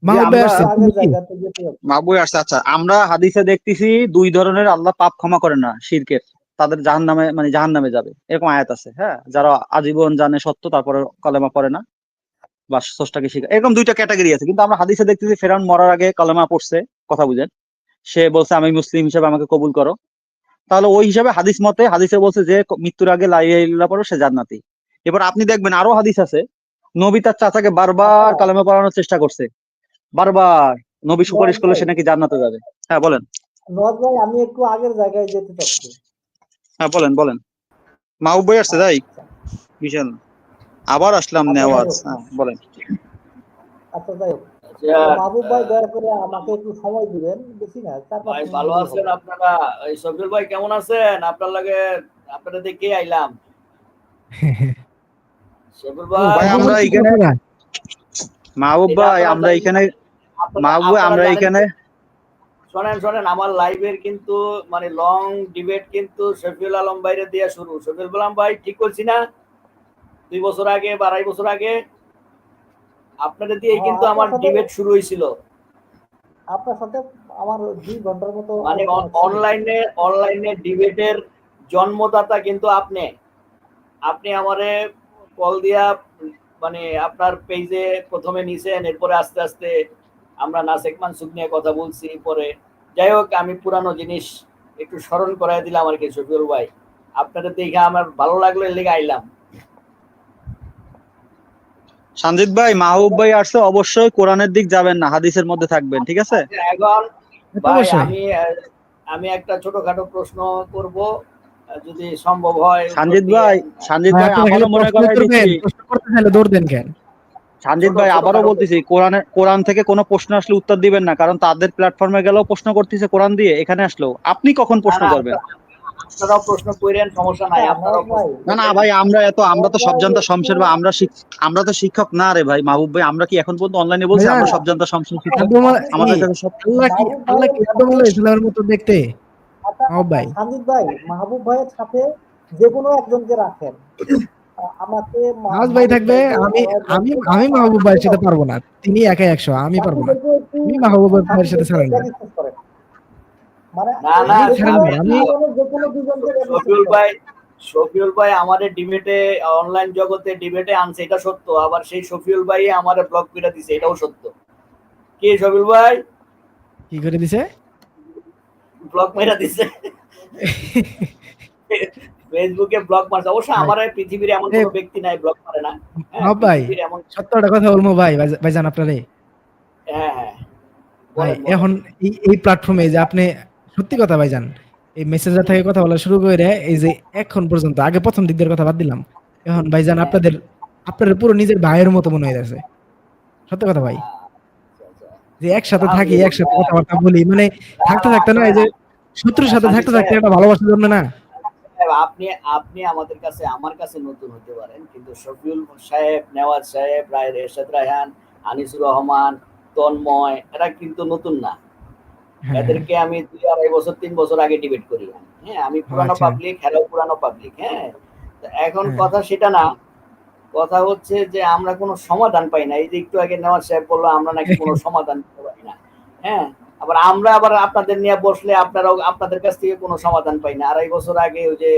যে মাহবুব ভাই আমরা আসছে আগের জায়গাতে যেতে হবে। মাহবুব আসছে। আচ্ছা, আমরা হাদিসে দেখতেছি দুই ধরনের আল্লাহ পাপ ক্ষমা করেন না শিরকের, তাদের জাহান্নামে মানে জাহান্নামে যাবে, এরকম আয়াত আছে। হ্যাঁ, যারা আজীবন জানে সত্য তারপরে কালেমা পড়ে না বা স্রষ্টাকে স্বীকার, এরকম দুইটা ক্যাটাগরি আছে। কিন্তু আমরা হাদিসে দেখতেছি ফেরাউন মরার আগে কালেমা পড়ছে, কথা বুঝেন, সে বলছে আমি মুসলিম হিসেবে আমাকে কবুল করো। তাহলে ওই হিসাবে হাদিস মতে হাদিসে বলছে যে মৃত্যুর আগে লা ইলাহা ইল্লাল্লাহ পড়ো সে জান্নাতি। এবার আপনি দেখবেন আরো হাদিস আছে, নবী তার চাচাকে বারবার আচ্ছা কালেমা পড়ানোর চেষ্টা করছে, বারবার নবী নওয়াজ সুপারিশ করলে ভাই, সে নাকি জান্নাতে যাবে। হ্যাঁ বলেন। নওয়াজ ভাই আমি একটু আগের জায়গায় যেতে চাচ্ছি। হ্যাঁ বলেন বলেন। মাহবুব ভাই আসছে তাই? আচ্ছা বিশাল। আবার আসলাম আচ্ছা যাই নেওয়াজ। হোক, হ্যাঁ বলেন। আচ্ছা যাই হোক, আচ্ছা, তো মাহবুব ভাই দয়া করে আমাকে একটু সময় দিবেন, বেশি না 4-5 ভাই মিনিট ভালো দিলেই আছেন হবে। আপনারা? এই সফিউল ভাই কেমন আছেন? আপনার লাগে আপনাদের দেখে আইলাম। সফিউল ভাই ভাই, কথা আমরা বলতেছেন এইখানে, আপনারা? মাহবুব এটা ভাই আপনারা আমরা জানেন, এইখানে, আপনারা মাহবুব ভাই আপনারা আমরা জানেন এইখানে, যে, শোনেন শোনেন, আমার লাইভের কিন্তু মানে লং ডিবেট কিন্তু শফিউল আলম ভাইরে দিয়ে শুরু। শফিউল আলম ভাই ঠিক করছি না? 2 বছর আগে বা 2.5 বছর আগে আপনাদের দিয়ে হ্যাঁ, কিন্তু আমার ডিবেট শুরু হয়েছিল। আপনার সাথে আমার 2 ঘন্টার মতো মানে আলোচনা ছিল। অনলাইনে ডিবেটের জন্মদাতা কিন্তু আপনি। আপনি আমারে কল দিয়া মানে আপনার পেজে প্রথমে নিছেন, এরপরে আস্তে আস্তে আমরা নাসেক মানসুক নিয়ে কথা বলছি পরে। যাই হোক, আমি পুরানো জিনিস একটু স্মরণ করাই দিলাম আর কি শফিউল ভাই। আপনাদের দেখে আমার ভালো লাগলো, এর লেগে আইলাম। সঞ্জিত ভাই মাহবুব ভাই আসছে, অবশ্যই কোরআনের দিক যাবেন না, হাদিসের মধ্যে থাকবেন, ঠিক আছে? আচ্ছা, এখন এটা ভাই অবশ্যই। আমি একটা ছোটখাটো প্রশ্ন করব, যদি সম্ভব হয় উত্তর সঞ্জিত ভাই, দিয়েন। সঞ্জিত ভাই ভাই আপনারা খালি আবারও মনে প্রশ্ন করাই করবেন, দিচ্ছি, প্রশ্ন করতে চাইলে দৌড় দেন কেন? সঞ্জিত ছোট ভাই আবারও ছোটখাটো বলতেছি, কোরআন থেকে কোনো প্রশ্ন আসলে উত্তর দিবেন না, কারণ তাদের প্ল্যাটফর্মে গেলেও প্রশ্ন করতেছে কোরআন দিয়ে, এখানে আসলেও আপনি কখন না প্রশ্ন না, করবেন? আপনারাও প্রশ্ন করেন, সমস্যা নাই, আচ্ছা আপনারাও নওয়াজ প্রশ্ন ভাই, না না করেন। ভাই, আমরা নওয়াজ তো সব ভাই জানতা একটু শমশের, বা আমরা তো শিক্ষক না রে ভাই। মাহবুব ভাই আমরা কি এখন পর্যন্ত অনলাইনে বলছি ভাইয়া আমরা আচ্ছা সব জানতা শমশের আচ্ছা, শিক্ষক? আদম আপনি কি আমাদের কাছে সব, মাহবুব আল্লাহ ভাইয়ের কি আদম সাথে, আলাইহিস সালামের মতো দেখতে? আচ্ছা মাহবুব আচ্ছা ভাই সাজিদ ভাই, মাহবুব ভাইয়ের সাথে যে কোনো একজনকে রাখেন। আমাকে নাজ ভাই মাহবুব থাকবে, ভাইকে আমি avoid আমি রাখতে আমি আমার মাহবুব ভাইয়ের সাথে দাও। পারবো না, তিনি একাই 100, আমি পারবো না। সাকিবকে একটু আমি মাহবুব ভাইয়ের সাথে সাকিবকে ছাড়েন না। ব্যাক স্পেস করেন। মানে না না, আমি যে ছাড়েন কোনো না, আমি দুজনের যে কোনো দুজনকে ব্যাক স্পেস শফিউল করেন। ভাই, শফিউল ভাই আমাদের ডিবেটে, অনলাইন জগতে ডিবেটে আনছে, এটা সত্য। আবার সেই শফিউল ভাই আমারে ব্লক করে দিছে, এটাও সত্য। কি শফিউল ভাই? কি করে দিছে? ব্লক মেরা দিছে, ফেসবুকে ব্লক মারছে। অবশ্য ভাই আমার এই পৃথিবীর এমন এ কোনো ব্যক্তি নাই ব্লক মারে না। হ্যাঁ, মাহবুব ভাই, পৃথিবীর এমন, সত্য একটা কথা বলবো ভাই, ভাইজান আপনারে। হ্যাঁ হ্যাঁ, ভাই বলেন বলেন। এখন এই প্ল্যাটফর্মে যে আপনি, সত্যি কথা ভাইজান, এই মেসেঞ্জার থেকে কথা বলা শুরু করে এই যে এখন পর্যন্ত, আগে প্রথম দিক দিয়ে কথা বাদ দিলাম, এখন ভাইজান হ্যাঁ, আপনাদের পুরো নিজের ভাইয়ের মতো মনে হইতেছে। সত্য কথা ভাই, আচ্ছা আচ্ছা, যে একসাথে থাকি, একসাথে আলহামদুলিল্লাহ। কথাবার্তা বলি, মানে থাকতে থাকতে না, এই যে শত্রুর সাথে সাজিদ থাকতে থাকতে সাহেব, একটা ভালোবাসা জন্মে না। আপনি আপনি আমাদের কাছে, আমার কাছে নতুন হতে পারেন, কিন্তু শফিউল সাহেব, নেওয়াজ সাহেব, এরশাদ রায়হান, আনিসুর রহমান, তন্ময়, এরা কিন্তু নতুন না। হ্যাঁ হ্যাঁ। এদেরকে আমি 2-2.5 বছর 3 বছর আগে ডিবেট করি। হ্যাঁ, আমি ও পুরানো আচ্ছা। পাবলিক, হেরাও পুরানো পাবলিক। হ্যাঁ, তো এখন হ্যাঁ কথা সেটা না, কথা হচ্ছে যে আমরা কোনো সমাধান পাই না। এই যে একটু আগে নেওয়াজ সাহেব বললো আমরা নাকি কোনো সমাধান দিতে পারি না। হ্যাঁ, আবার আপনাদের নিয়ে বসলে আপনারাও আপনাদের কাছ থেকে কোনো সমাধান পাই না। 2.5 বছর আগে ওই যে,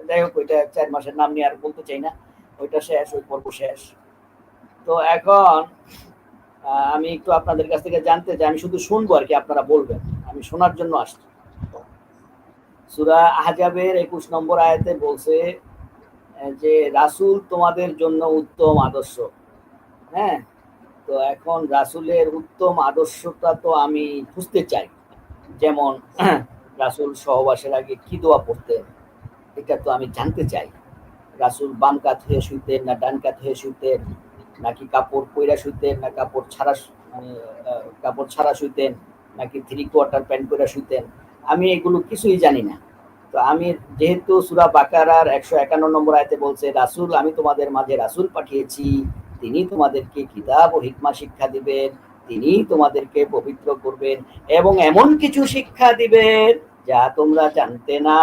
যাই হোক, ওইটা 4 মাসের নাম নিয়ে আর বলতে চাই না, ওইটা শেষ, ওই পর্ব শেষ। তো এখন আমি একটু আপনাদের কাছ থেকে জানতে চাই, আমি শুধু শুনবো আর কি, আপনারা বলবেন, আমি শোনার জন্য আসছি। সূরা আহজাবের 21 নম্বর আয়াতে বলছে যে রাসূল তোমাদের জন্য উত্তম আদর্শ। হ্যাঁ, তো এখন রাসূলের উত্তম আদর্শটা তো আমি বুঝতে চাই। যেমন রাসূল সহবাসের আগে কি দোয়া পড়তেন, এটা তো আমি জানতে চাই। রাসূল বাম কাত হয়ে শুইতেন না ডান কাত হয়ে শুইতেন, নাকি কাপড় পইরা শুইতেন, না কাপড় ছাড়া, মানে কাপড় ছাড়া শুইতেন, নাকি 3/4 প্যান্ট পইরা শুইতেন, আমি এগুলো কিছুই জানি না। তো আমি, যেহেতু সূরা বাকারার 151 নম্বর আয়াতে বলছে রাসূল, আমি তোমাদের মাঝে রাসূল পাঠিয়েছি, তিনি তোমাদেরকে কিতাব ও হিকমা শিক্ষা দিবেন, তিনি তোমাদেরকে পবিত্র করবেন এবং এমন কিছু শিক্ষা দিবেন যা তোমরা জানতে না।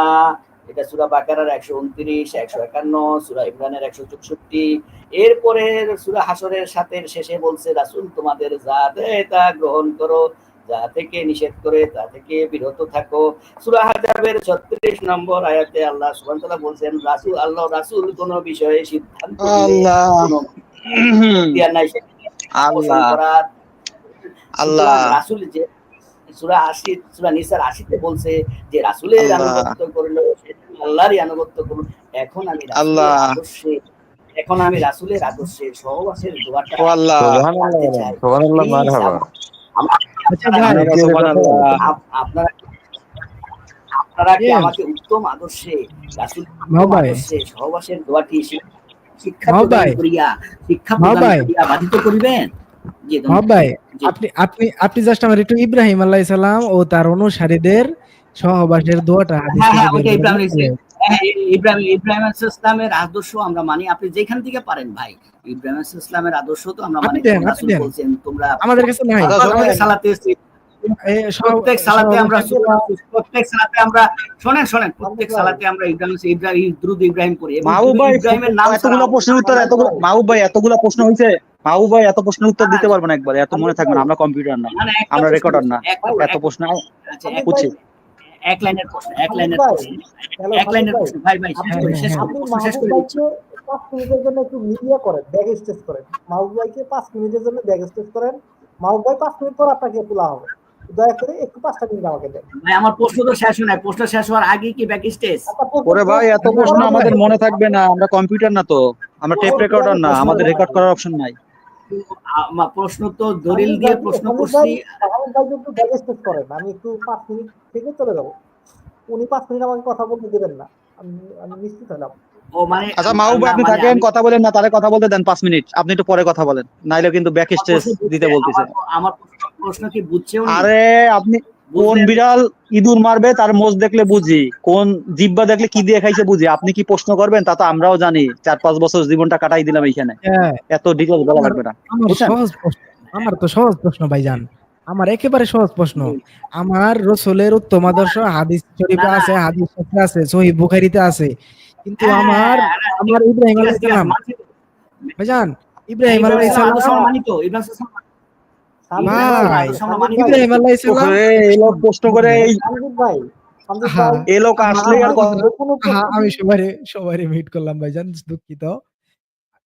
এটা সূরা বাকারার 129, 151, সূরা ইমরানের 164। এরপরে সূরা হাসরের সাথে শেষে বলছে রাসূল তোমাদের যা দেয় তা গ্রহণ করো, যা থেকে নিষেধ করে তা থেকে বিরত থাকো। সূরা হাজাবের 36 নম্বর আয়াতে আল্লাহ সুবহানাহু ওয়া তাআলা বলছেন আল্লাহ রাসূল কোন বিষয়ে সিদ্ধান্ত দিলে আল্লাহ কোনো ইখতিয়ার নাই সেটা পোষণ আল্লাহ করার। আল্লাহ সুতরাং রাসূল যে সূরা 80 সূরা নিসার 80 তে বলছে যে রাসূলের আল্লাহ আনুগত্য করলো সে আল্লাহরই আনুগত্য করুন। এখন আমি রাসূলের আল্লাহ আদর্শে সহবাসের দোয়াটা ও আল্লাহ সুবহানাল্লাহ জানতে বলেন, চাই। সুবহানাল্লাহ, প্লিজ মারহাবা। আচ্ছা ভাই, সুবহানাল্লাহ আপনারা আপনারা কি Yes. আমাকে উত্তম আদর্শে রাসূলের মাও উত্তম ভাই। আদর্শে সহবাসের দোয়াটি শিক্ষা মাও প্রদান ভাই। করিয়া মাও ভাই। বাধিত করিবেন। জি মাহবুব ধন্যবাদ। ভাই, জি। আপনি জাস্ট আমার একটু ইব্রাহিম আলাইহিস সালাম ও তার অনুসারীদের সহবাসের দোয়াটা হাদিস হ্যাঁ থেকে হ্যাঁ বের ওইটা করে ইব্রাহিম দিন। হ্যাঁ ইব্রাহিম আলাইহিস সালামের আদর্শ আমরা মানি। আপনি যেখান থেকে পারেন ভাই, ইব্রাহিম আলাইহিস সালামের আদর্শ তো আমরা আপনি মানি। দেন, যেমন আপনি রাসূল দেন। বলছেন তোমরা আমাদের কাছে নাই। আচ্ছা, প্রত্যেক শোনেন। সালাতে প্রত্যেক সালাতে আমরা শোনেন প্রত্যেক সালাতে আমরা ইব্রাহিম দ্রুদ ইব্রাহিম করি এবং মাহবুব শুধু ভাই ইব্রাহিমের নাম ছাড়া এতগুলো প্রশ্নের উত্তর মাহবুব ভাই এতগুলো প্রশ্ন হয়েছে মাহবুব ভাই এত প্রশ্নের উত্তর দিতে পারবো না একবার, এত মনে থাকবে না, আমরা কম্পিউটার না, মানে একটা আমরা প্রশ্ন রেকর্ডার না, একটা এত প্রশ্ন আচ্ছা বুঝছি। এক লাইনের প্রশ্ন হ্যালো এক লাইনের প্রশ্ন ভাই শেষ হ্যাঁ, করি আপনি প্রশ্ন শেষ মাহবুব করে দিচ্ছি। ভাইকে 5 মিনিটের জন্য একটু মিডিয়া করেন, ব্যাগ স্টেজ করেন। মাহবুব ভাইকে 5 মিনিটের জন্য ব্যাগ স্টেজ করেন। মাহবুব ভাই 5 মিনিট পর আপনাকে তোলা হবে। দয়া করে একটু 5টা মিনিট আমাকে দেন। ভাই আমার প্রশ্ন তো শেষ হয় নাই, প্রশ্ন শেষ হওয়ার আগে কি ব্যাক স্টেজ? আচ্ছা, প্রশ্ন- ওরে ভাই এত প্রশ্ন আমাদের মনে থাকবে না, আমরা কম্পিউটার না তো, আমরা টেপ রেকর্ডার না, আমাদের রেকর্ড করার অপশন নাই। আমার প্রশ্ন তো দলিল দিয়ে প্রশ্ন করছি। মাহবুব ভাই একটু ব্যাগ স্টেজ করেন, আমি একটু 5 মিনিট থেকে চলে যাবো। উনি 5 মিনিট আমাকে কথা বলতে দেবেন না, আমি নিশ্চিত হলাম। ও মানে আচ্ছা মাহবুব ভাই আপনি মানে থাকেন, আমি- কথা বলেন না, তারে কথা বলতে দেন 5 মিনিট, আপনি একটু পরে কথা বলেন, নাইলে কিন্তু ব্যাক আমার স্টেজ প্রশ্ন দিতে বুঝছে- বলতেছে। আমার প্রশ্ন কি বুঝছেও না? আরে আপনি কোন বুঝলেন? বিড়াল ইঁদুর মারবে তার মোজ দেখলে বুঝি, কোন জিব্বা দেখলে কি দিয়ে খাইছে বুঝি, আপনি কি প্রশ্ন করবেন তা তো আমরাও জানি, 4-5 বছর জীবনটা কাটাই দিলাম এইখানে, হ্যাঁ, এত ডিটেলস বলা লাগবে না, আমার বুঝছেন? সহজ প্রশ্ন, আমার তো সহজ প্রশ্ন ভাইজান, আমার একেবারে সহজ প্রশ্ন। আমার রসুলের উত্তম আদর্শ হাদিস শরীফে না, না। আছে, হাদিস শরীফে আছে, সহিহ বুখারীতে আছে, কিন্তু হ্যাঁ, আমার হ্যাঁ, আমার ইব্রাহিম ঠিক আলাইহিস আছে, ঠিক আছে, সালাম মানছি তো। ভাইজান, ইব্রাহিম ইব্রাহিম আলাইহিস আলাইহিস সালাম সালাম মানি তো, ইব্রাহিম আলাইহিস সালাম মানি। ভাই, আদর্শ আমরা মানি তো। ইব্রাহিম আলাইহিস সালাম ওরে, এই লোক প্রশ্ন করে, সন্দীপ ভাই, সন্দীপ হ্যাঁ। ভাই, এই লোক আসলে আর কথা- হ্যাঁ, আমি সবারই মিট করলাম ভাইজান, দুঃখিত,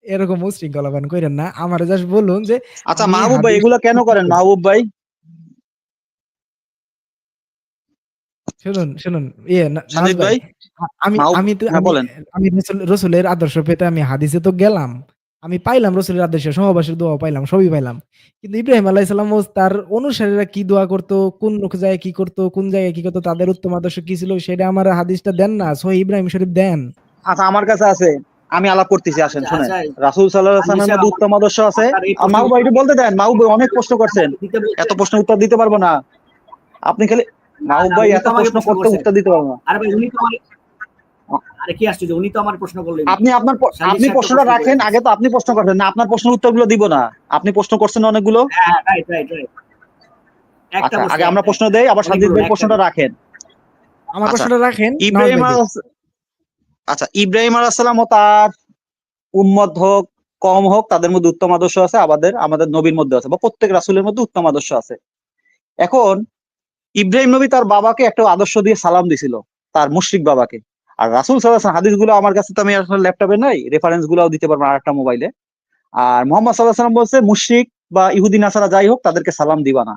এরকম উশৃঙ্খলাবান কইরেন না, আমার জাস্ট বলুন যে আচ্ছা আমি মাহবুব ভাই হাদিস- এগুলো কেন করেন মাহবুব ভাই? শুনুন ইয়ে সন্দীপ ভাই আমি মাহবুব, আমি তো হ্যাঁ, বলেন। আমি রসুলের আদর্শ পেতে আমি হাদিসে তো গেলাম, আমি পাইলাম রসুলের আদর্শ, সহবাসের দোয়া পাইলাম, সবই পাইলাম, কিন্তু ইব্রাহিম আলাইহিস সালাম ও তার অনুসারীরা কি দোয়া করতো, কোন জায়গায় কি করতো, কোন জায়গায় কি করতো, তাদের উত্তম আদর্শ কি ছিল, সেটা আমার হাদিসটা দেন না, সহিহ ইব্রাহিম শরীফ দেন। আচ্ছা আমার কাছে আছে, আমি আলাপ করতেছি, আসেন আচ্ছা, শুনেন। আচ্ছা। রাসূল সাল্লাল্লাহু আলাইহি ওয়াসাল্লামের মধ্যে উত্তম আদর্শ আছে। আপনার এই আর মাহবুব ভাই একটু বলতে দেন, মাহবুব ভাই অনেক প্রশ্ন করছেন, দিতে বলছেন। এত প্রশ্নের উত্তর দিতে পারবো না, আপনি খালি মাহবুব ভাই উনি এত তো আমাকে প্রশ্ন প্রশ্ন করতে করছেন। উত্তর দিতে পারবো না। আরে ভাই উনি তো আরে কি আশ্চর্য, উনি তো আমার প্রশ্ন করলেন। আপনি আপনি প্রশ্নটা রাখেন, আগে তো আপনি প্রশ্ন করছেন না, আপনার প্রশ্নের উত্তরগুলো দিব না, আপনি প্রশ্ন করছেন অনেকগুলো। হ্যাঁ রাইট একটা আচ্ছা প্রশ্ন, আগে আমরা একটা। প্রশ্ন দেই, আবার সাজিদ অনেকগুলো, ভাই একটা প্রশ্নটা রাখেন। আমার আচ্ছা, প্রশ্নটা রাখেন, ইব্রাহিম আচ্ছা ইব্রাহিম আলাইহিস সালাম ও তার উম্মত হোক কম হোক, তাদের মধ্যে উত্তম আদর্শ আছে, আমাদের নবীর মধ্যে আছে, বা প্রত্যেক রাসূলের মধ্যে উত্তম আদর্শ আছে। এখন ইব্রাহিম নবী তার বাবাকে একটা আদর্শ দিয়ে সালাম দিছিল, তার মুশরিক বাবাকে। আর রাসূল সাল্লাল্লাহু আলাইহি ওয়াসাল্লাম হাদিসগুলো আমার কাছে তো আমি আসলে ল্যাপটপে নাই, রেফারেন্স গুলাও দিতে পারবো আরেকটা মোবাইলে। আর মুহাম্মদ সাল্লাল্লাহু আলাইহি ওয়াসাল্লাম বলছে মুশরিক বা ইহুদি নাসারা যাই হোক তাদেরকে সালাম দিবা না,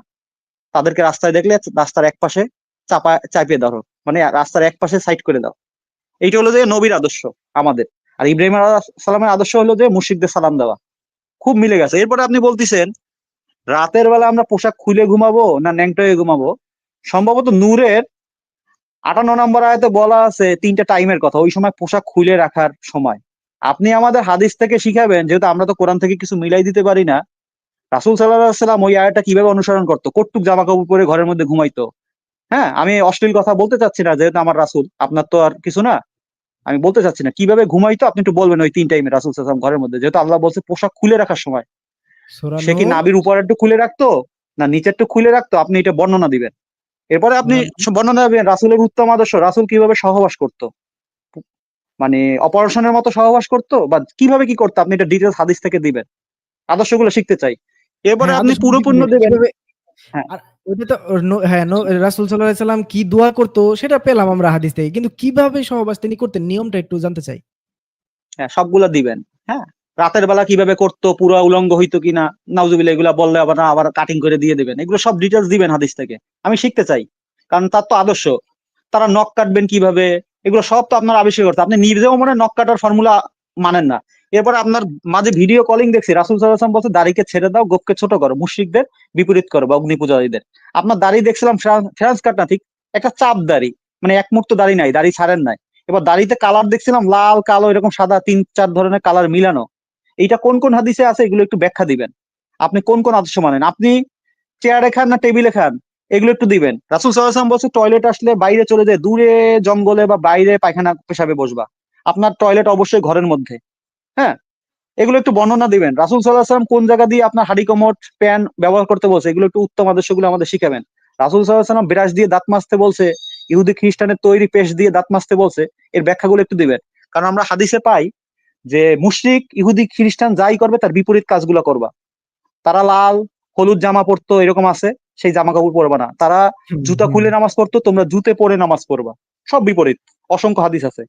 তাদেরকে রাস্তায় দেখলে রাস্তার এক পাশে চাপিয়ে ধরো, মানে রাস্তার এক পাশে সাইড করে দাও। এইটা হলো যে নবীর আদর্শ আমাদের। আর ইব্রাহিম আলাইহিস সালামের আদর্শ হলো যে মুশরিকদের সালাম দেওয়া। খুব মিলে গেছে। এরপরে আপনি বলতেছেন রাতের বেলা আমরা পোশাক খুলে ঘুমাবো না ন্যাংটো হয়ে ঘুমাবো। সম্ভবত নূরের 58 নম্বর আয়াতে বলা আছে 3টা টাইমের কথা, ওই সময় পোশাক খুলে রাখার সময়। আপনি আমাদের হাদিস থেকে শিখাবেন, যেহেতু আমরা তো কোরআন থেকে কিছু মিলাই দিতে পারি না। রাসূল সাল্লাল্লাহু আলাইহি ওয়াসাল্লাম ওই আয়াতটা কিভাবে অনুসরণ করতো, কটুক জামা কাপড় পরে ঘরের মধ্যে ঘুমাইতো। হ্যাঁ, আমি অশ্লীল কথা বলতে চাচ্ছি না, যেহেতু আমার রাসূল, আপনার তো আর কিছু না, আমি বলতে চাচ্ছি না কিভাবে ঘুমাইতো, আপনি একটু বলবেন ওই 3 টাইমে রাসূল সাল্লাল্লাহু আলাইহি ওয়াসাল্লাম ঘরের মধ্যে, যেহেতু আল্লাহ বলছে পোশাক খুলে রাখার সময়। সূরা সে কি নূর, নাভির উপর একটু খুলে রাখতো না নিচের একটু খুলে রাখতো, আপনি এটা বর্ণনা দিবেন। এরপরে আপনি বর্ণনা দিবেন রাসূলের উত্তম আদর্শ, রাসূল কিভাবে সহবাস করতো। মানে অপারেশনের মতো সহবাস করতো, বা কিভাবে কি করতো আপনি এটা ডিটেলস হাদিস থেকে দিবেন, আদর্শগুলো শিখতে চাই। এরপরে হ্যাঁ, আপনি আদর্শ পুরোপূর্ণ দিবেন। দেবেন। কিভাবে হ্যাঁ আর ওইটা তো হ্যাঁ, রাসূল সাল্লাল্লাহু আলাইহি সাল্লাম কি দোয়া করতো সেটা পেলাম আমরা হাদিস থেকে। কিন্তু কিভাবে সহবাস তিনি করতেন নিয়মটা একটু জানতে চাই। হ্যাঁ সবগুলা দিবেন। হ্যাঁ, রাতের বেলা কিভাবে করতো, পুরো উলঙ্গ হইতো কিনা, নাউজুবিল্লাহ, এগুলা বললে আবার কাটিং করে দিয়ে দিবেন, এগুলো সব ডিটেলস দিবেন হাদিস থেকে। আমি শিখতে চাই, কারণ তার তো আদর্শ। তারা নখ কাটবেন কিভাবে, এগুলো সব তো আপনার আবিষ্কার করতে, আপনি নিজেও মনে হয় নখ কাটার ফর্মুলা মানেন না। এরপর আপনার মাঝে ভিডিও কলিং দেখছি, রাসূল সাল্লাল্লাহু আলাইহি ওয়াসাল্লাম বলছে দাড়িকে ছেড়ে দাও, গোফকে ছোট করো, মুশরিকদের বিপরীত করো বা অগ্নি পূজারীদের। আপনার দাড়ি দেখছিলাম ফ্রান্স কাট না, ঠিক একটা চাপ দাড়ি, মানে এক মুক্ত দাড়ি নাই, দাড়ি ছাড়েন নাই। এবার দাড়িতে কালার দেখছিলাম লাল কালো এরকম সাদা 3-4 ধরনের কালার মিলানো। এইটা কোন কোন হাদিসে আছে এগুলো একটু ব্যাখ্যা দিবেন। আপনি কোন কোন আদর্শ মানেন, আপনি চেয়ারে খান না টেবিলে খান, এগুলো একটু দিবেন। রাসূল সাল্লাল্লাহু আলাইহি ওয়াসাল্লাম বলছে টয়লেট আসলে বাইরে চলে যায়, দূরে জঙ্গলে বা বাইরে পায়খানা পেশাবে বসবা, আপনার টয়লেট অবশ্যই ঘরের মধ্যে। হ্যাঁ, এগুলো একটু বর্ণনা দিবেন। রাসূল সাল্লাল্লাহু আলাইহি ওয়াসাল্লাম কোন জায়গা দিয়ে আপনার হাঁড়ি কমোট প্যান ব্যবহার করতে বলছে, এগুলো একটু উত্তম আদর্শগুলো আমাদের শিখাবেন। রাসূল সাল্লাল্লাহু আলাইহি ওয়াসাল্লাম ব্রাশ দিয়ে দাঁত মাজতে বলছে, ইহুদি খ্রিস্টানের তৈরি পেস্ট দিয়ে দাঁত মাজতে বলছে, এর ব্যাখ্যাগুলো একটু দিবেন। কারণ আমরা হাদিসে পাই যে মুশরিক ইহুদি খ্রিস্টান যাই করবে তার বিপরীত কাজগুলো করবা। তারা লাল হলুদ জামা পরতো, এরকম আছে, সেই জামা কাপড় পরবা না। তারা হুম, জুতা হুম। খুলে নামাজ পড়তো, তোমরা জুতে পরে নামাজ পড়বা। সব বিপরীত, অসংখ্য হাদিস আছে।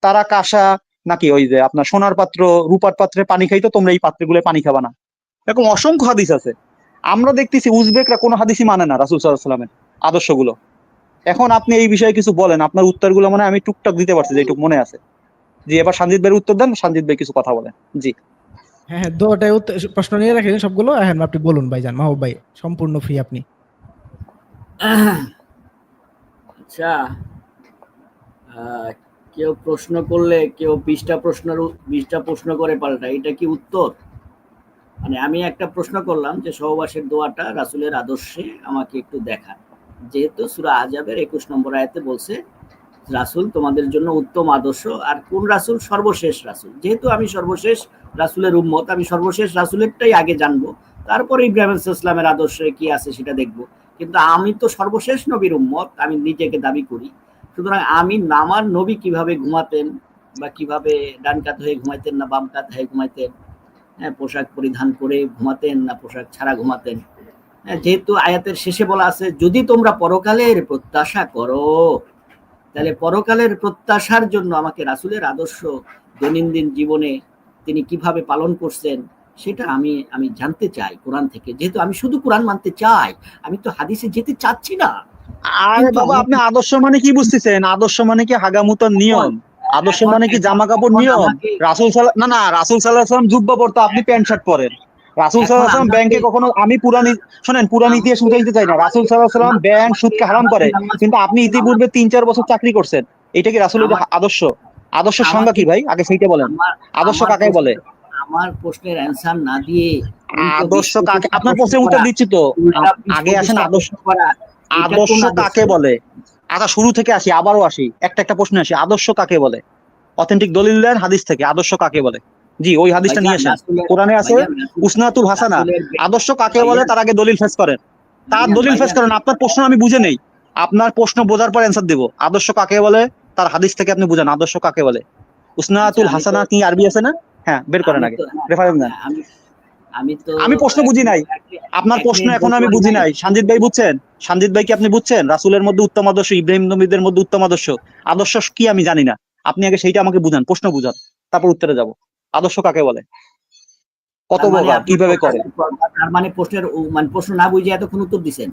তারা কাঁসা নাকি ওই যে আপনার সোনার পাত্র রূপার পাত্রে পানি খাইতো, তোমরা এই পাত্রগুলো পানি খাবা না। এরকম অসংখ্য হাদিস আছে। আমরা দেখতেছি উজবেকরা কোনো হাদিসই মানে না রাসূল সাল্লাল্লাহু আলাইহি ওয়াসাল্লামের আদর্শগুলো। এখন আপনি এই বিষয়ে কিছু বলেন, আপনার উত্তরগুলো মানে আমি টুকটাক দিতে পারছি, যেটুকু মনে আছে। জি, এবার সঞ্জিত ভাইয়ের উত্তর দেন, সঞ্জিত ভাই কিছু কথা বলেন। জি। হ্যাঁ, হ্যাঁ, দোয়াটায় প্রশ্ন নিয়ে রাখেন সবগুলো। হ্যাঁ, আপনি বলুন ভাইজান, মাহবুব ভাই সম্পূর্ণ ফ্রি আপনি। আচ্ছা, আহ, কেউ প্রশ্ন করলে কেউ 20টা প্রশ্ন করে পাল্টায়, এটা কি উত্তর? মানে আমি একটা প্রশ্ন করলাম যে সহবাসের দোয়াটা রাসূলের আদর্শে আমাকে একটু দেখান, যেহেতু সূরা আহজাবের 21 নম্বর আয়াতে বলছে রাসূল তোমাদের জন্য উত্তম আদর্শ। আর কোন রাসূল? সর্বশেষ রাসূল। যেহেতু আমি সর্বশেষ রাসূলের উম্মত, আমি সর্বশেষ রাসূলেরটাই আগে জানবো, তারপরে ইব্রাহিম আলাইহিস সালামের আদর্শে কি আছে সেটা দেখবো। কিন্তু আমি তো সর্বশেষ নবীর উম্মত, আমি নিজেকে দাবি করি। সুতরাং আমি আমার নবী কিভাবে ঘুমাতেন, বা কিভাবে ডান কাত হয়ে ঘুমাইতেন না বাম কাত হয়ে ঘুমাইতেন, হ্যাঁ, পোশাক পরিধান করে ঘুমাতেন না পোশাক ছাড়া ঘুমাতেন, হ্যাঁ, যেহেতু আয়াতের শেষে বলা আছে যদি তোমরা পরকালের প্রত্যাশা করো, তাহলে পরকালের প্রত্যাশার জন্য আমাকে রাসূলের আদর্শ দৈনন্দিন জীবনে তিনি কিভাবে পালন করছেন সেটা আমি আমি জানতে চাই কোরআন থেকে। যেহেতু আমি শুধু কোরআন মানতে চাই, আমি তো হাদিসে যেতে চাচ্ছি না। আরে কিন্তু বাবা, আপনি আমাকে আদর্শ মানে কি বুঝতেছেন? আদর্শ মানে কি হাগামুতার এখন নিয়ম? আদর্শ এখন মানে কি এখন জামা কাপড় এখন নিয়ম? আমাকে না না, রাসূল সাল্লাল্লাহু আলাইহি ওয়াসাল্লাম জুব্বা পরতো, আপনি প্যান্ট শার্ট পরেন। রাসূল সাল্লাল্লাহু এখন আলাইহি ওয়াসাল্লাম আমাকে ব্যাংকে কখনো, আমি পুরানি শোনেন, পুরান ইতিহাস আমাকে উঠাইতে চাই না। রাসূল সাল্লাল্লাহু আলাইহি ওয়াসাল্লাম আমাকে ব্যাংক আমাকে সুদকে হারাম আমাকে করে, নামাজ কিন্তু আপনি ইতিপূর্বে আমাকে 3-4 বছর চাকরি করছেন। এটা কি রাসূলের আমাকে আদর্শ? আদর্শের সংজ্ঞা আমাকে কি ভাই? আগে সেইটা বলেন। আমার আদর্শ আমার কাকে বলে? প্রশ্নের আমার প্রশ্নের অ্যান্সার না দিয়ে উল্টো বিশ আদর্শ কাকে, পঁচিশটা আপনার প্রশ্ন প্রশ্নের উত্তর করা, দিচ্ছি তো। উল্টা বিশ আগে আসেন পঁচিশটা আদর্শ, প্রশ্ন করা, এটা কোন আদর্শ আদর্শ? কাকে বলে? আচ্ছা, শুরু থেকে আসি, আবারও আসি, একটা একটা প্রশ্ন আসি। আদর্শ কাকে বলে? অথেন্টিক দলিল দেন হাদিস থেকে, আদর্শ কাকে বলে? জি, ওই হাদিসটা নিয়ে ভাইজান আসেন। রাসূলের কোরআনে আছে ভাইজান রাসূল উসনাতুল হাসানা। রাসূলের আদর্শ কাকে বলে ভাইজান তার আগে দলিল ফেস করেন। তার ভাইজান দলিল ফেস ভাইজান করেন। আপনার প্রশ্ন আমি বুঝে নেই, আপনার প্রশ্ন বোঝার পর অ্যান্সার দেব। আদর্শ কাকে বলে তার হাদিস থেকে আপনি বুঝেন আদর্শ কাকে বলে। আচ্ছা উসনাতুল হাসানা কি আরবি আছে না? হ্যাঁ, বের করেন আমি আগে, তো রেফারেন্স দেন। আমি আমি তো আমি প্রশ্ন বুঝি নাই, আপনার এক প্রশ্ন মিনিট এখন বলতে আমি পারি বুঝি নাই। নাই। সঞ্জিত ভাই বুঝছেন? সঞ্জিত ভাই কি আপনি বুঝছেন রাসূলের মধ্যে উত্তম আদর্শ, ইব্রাহিম নবীদের মধ্যে উত্তম আদর্শ? আদর্শ কি আমি জানি না, আপনি আগে সেইটা আমাকে বুঝান, প্রশ্ন বুঝান, তারপর উত্তরে যাব। আদর্শ কাকে বলে, কত তার মানে প্রকার, আপনি কিভাবে করে? তার মানে প্রশ্নের মানে প্রশ্ন না বুঝে এতক্ষণ উত্তর দিছেন।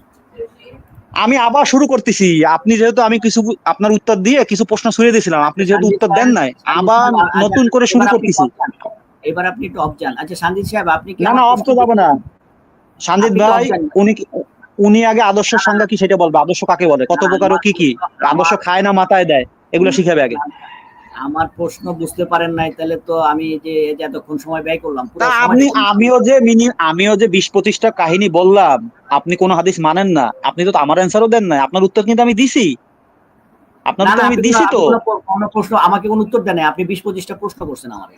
আমি আবার শুরু করতেছি। আপনি যেহেতু, আমি কিছু আপনার উত্তর দিয়ে কিছু প্রশ্ন ছুড়ে দিয়েছিলাম, আপনি যেহেতু সানজিদ উত্তর দেন সাহেব, নাই, সানজিদ আবার সাহেব, আচ্ছা, নতুন করে শুরু এবার আপনি একটু করতেছি। অফ যান। এবার আপনি একটু অফ যান। আচ্ছা সানজিদ সাহেব, আপনি কি না না, আমার অফ প্রশ্ন তো যাবো না। সঞ্জিত আপনি একটু ভাই, অফ যান। উনি উনি আগে আদর্শের সংজ্ঞা কি সেটা বলবে, আদর্শ কাকে বলে, কত না, প্রকার ও কি কি, আদর্শ খায় না মাথায় দেয়, এগুলো শিখাবে আগে। আমার প্রশ্ন বুঝতে পারেন নাই, তাহলে তো আমি যে এতক্ষণ সময় ব্যয় করলাম পুরো তা সময়টা আপনি, কিন্তু আমিও যে 20-25টা কাহিনী বললাম, আপনি কোন হাদিস মানেন না, আপনি তো আমার অ্যান্সারও দেন নাই। আপনার উত্তর কিন্তু আমি দিছি, আপনার না না, উত্তর আমি আপনি দিছি তো। কোনো প্রশ্ন আমাকে কোনো উত্তর দেন নাই। আপনি 20-25টা প্রশ্ন করছেন আমাকে,